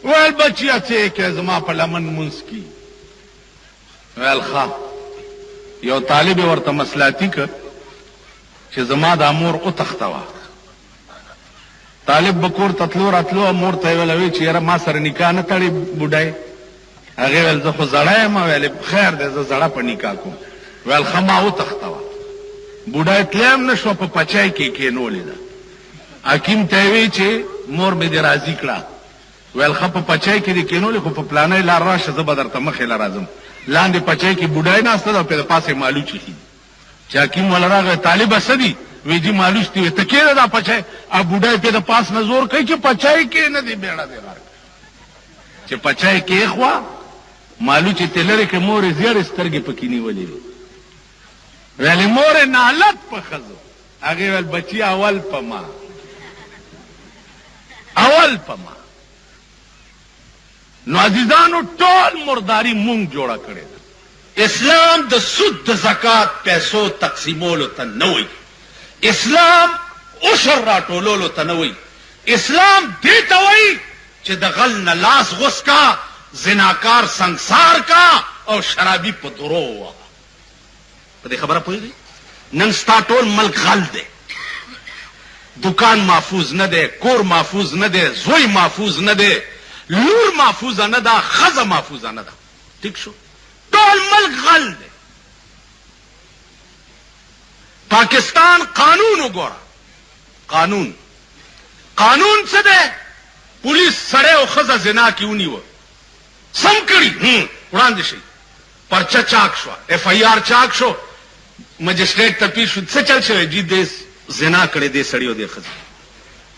ویل بچیا څه کې زما په لمن مونځ کی ویل ښه یو طالب یې ورته مصلحتي که چې زما دا مور وتښتوه طالب به کور ته تلو راتلو مور ته یې ویل چې یاره ما سره نکاح نه تړي بوډۍ هغې ویل زه خو زړه یم ویل خیر دی زه زړه په نکاح کوم ویل ښه ما وتښتوه بوډۍ تلی هم نه شوه په پچای کې کېنولې ده حکیم ته یې وی چې مور مې دې راضي کړه ویل ښه په پچای کې دې کېنولې خو په پلانۍ لار راشه زه به درته مخې له راځم لاندې پچای کې بوډۍ ناسته ده او په د پاسې مالوچ ایښي چې حکیم والا راغی طالبه څه دي وی جي مالوچ دي ته کېده دا پچای او بوډۍ پې د پاس نه زور کوي چې پچای کې نه دي بیړه دې غار چې پچای کې ایښوه مالوچ یې ترې لرې کړې مور یې زیړې سترګې پکې نیولې وې ویلې مور یې نالت په ښځو هغې ویل بچي اول په ما اول په ما نو عزیزانو ټول مرداري مونږ جوړه کړې ده اسلام د سود د زکات پیسو تقسیمولو ته نه وایي اسلام عشر راټولولو ته نه وایي اسلام دې ته وایي چې د غل نه لاس غوس کا زناکار سنگسار کا او شرابي په درو ووهه په دې خبره پوهېږئ نن ستا ټول ملک غل دی دکان محفوظ نه دی کور محفوظ نه دی زوی محفوظ نه دی لور محفوظه نه ده ښځه محفوظه نه ده ټیک شو ټول ملک غل دی پاکستان قانون وګوره قانون قانون څه دی پولیس سړی او ښځه زنا کې ونیوه سم کړي وړاندې شي پرچه چاک شوه اف آی آر چاک شو مجسټریټ ته پیش شو څه چل شوی جی دې زنا کړې دې سړي او دې ښځې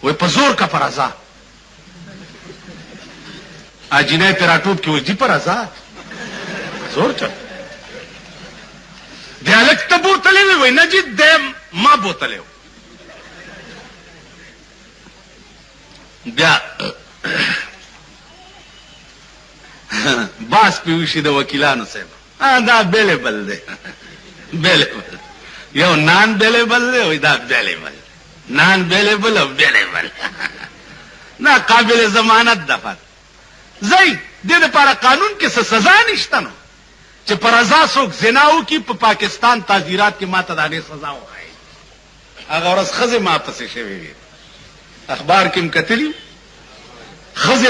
وایي په زور کا پر ازاد اجینه پې راټوپ کې وایي جي پر ازاد زور چل دی هلک ته بوتلی وی وایي نه جي دی ما بوتلی و بیا باس پې وشي د وکیلانو صاحب دا بیلیبل دی بیلیبل یو نان بیلیبل دی وایي دا بیلیبل نان بیلیبل او بیلیبل نه قابل ضمانت ده فرق زئی دې دپاره قانون کې څه سزا نشته نو چې پر رضا څوک زنا وکړي په پاکستان تعزیرات کې ماته د هغې سزا وښایي هغه ورځ ښځې ما پسې شوې وې اخبار کې م کتلي ښځې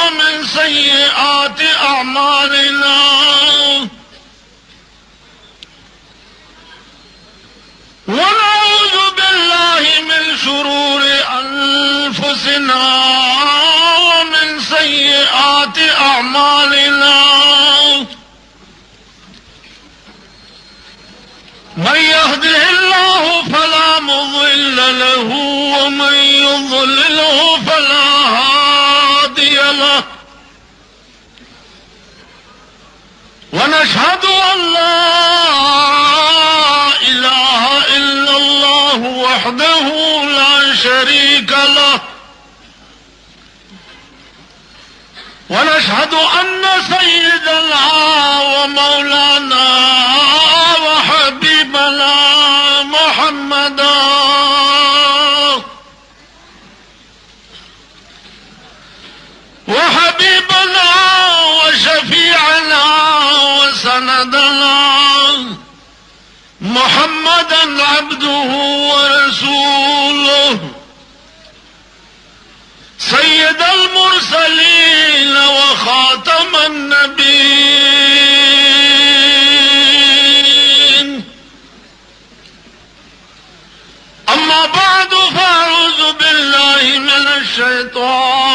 ومن سيئات أعمالنا ونعوذ بالله من شرور أنفسنا ومن سيئات أعمالنا من يهده الله فلا مضل له ومن يضلله فلا هادي له ونشهد أن لا إله إلا الله وحده لا شريك له ونشهد أن سيدنا ومولانا وحبيبنا محمدا وحبيبنا وشفيعنا وسندنا محمدا عبده ورسوله سيد المرسلين وخاتم النبيين أما بعد فأعوذ بالله من الشيطان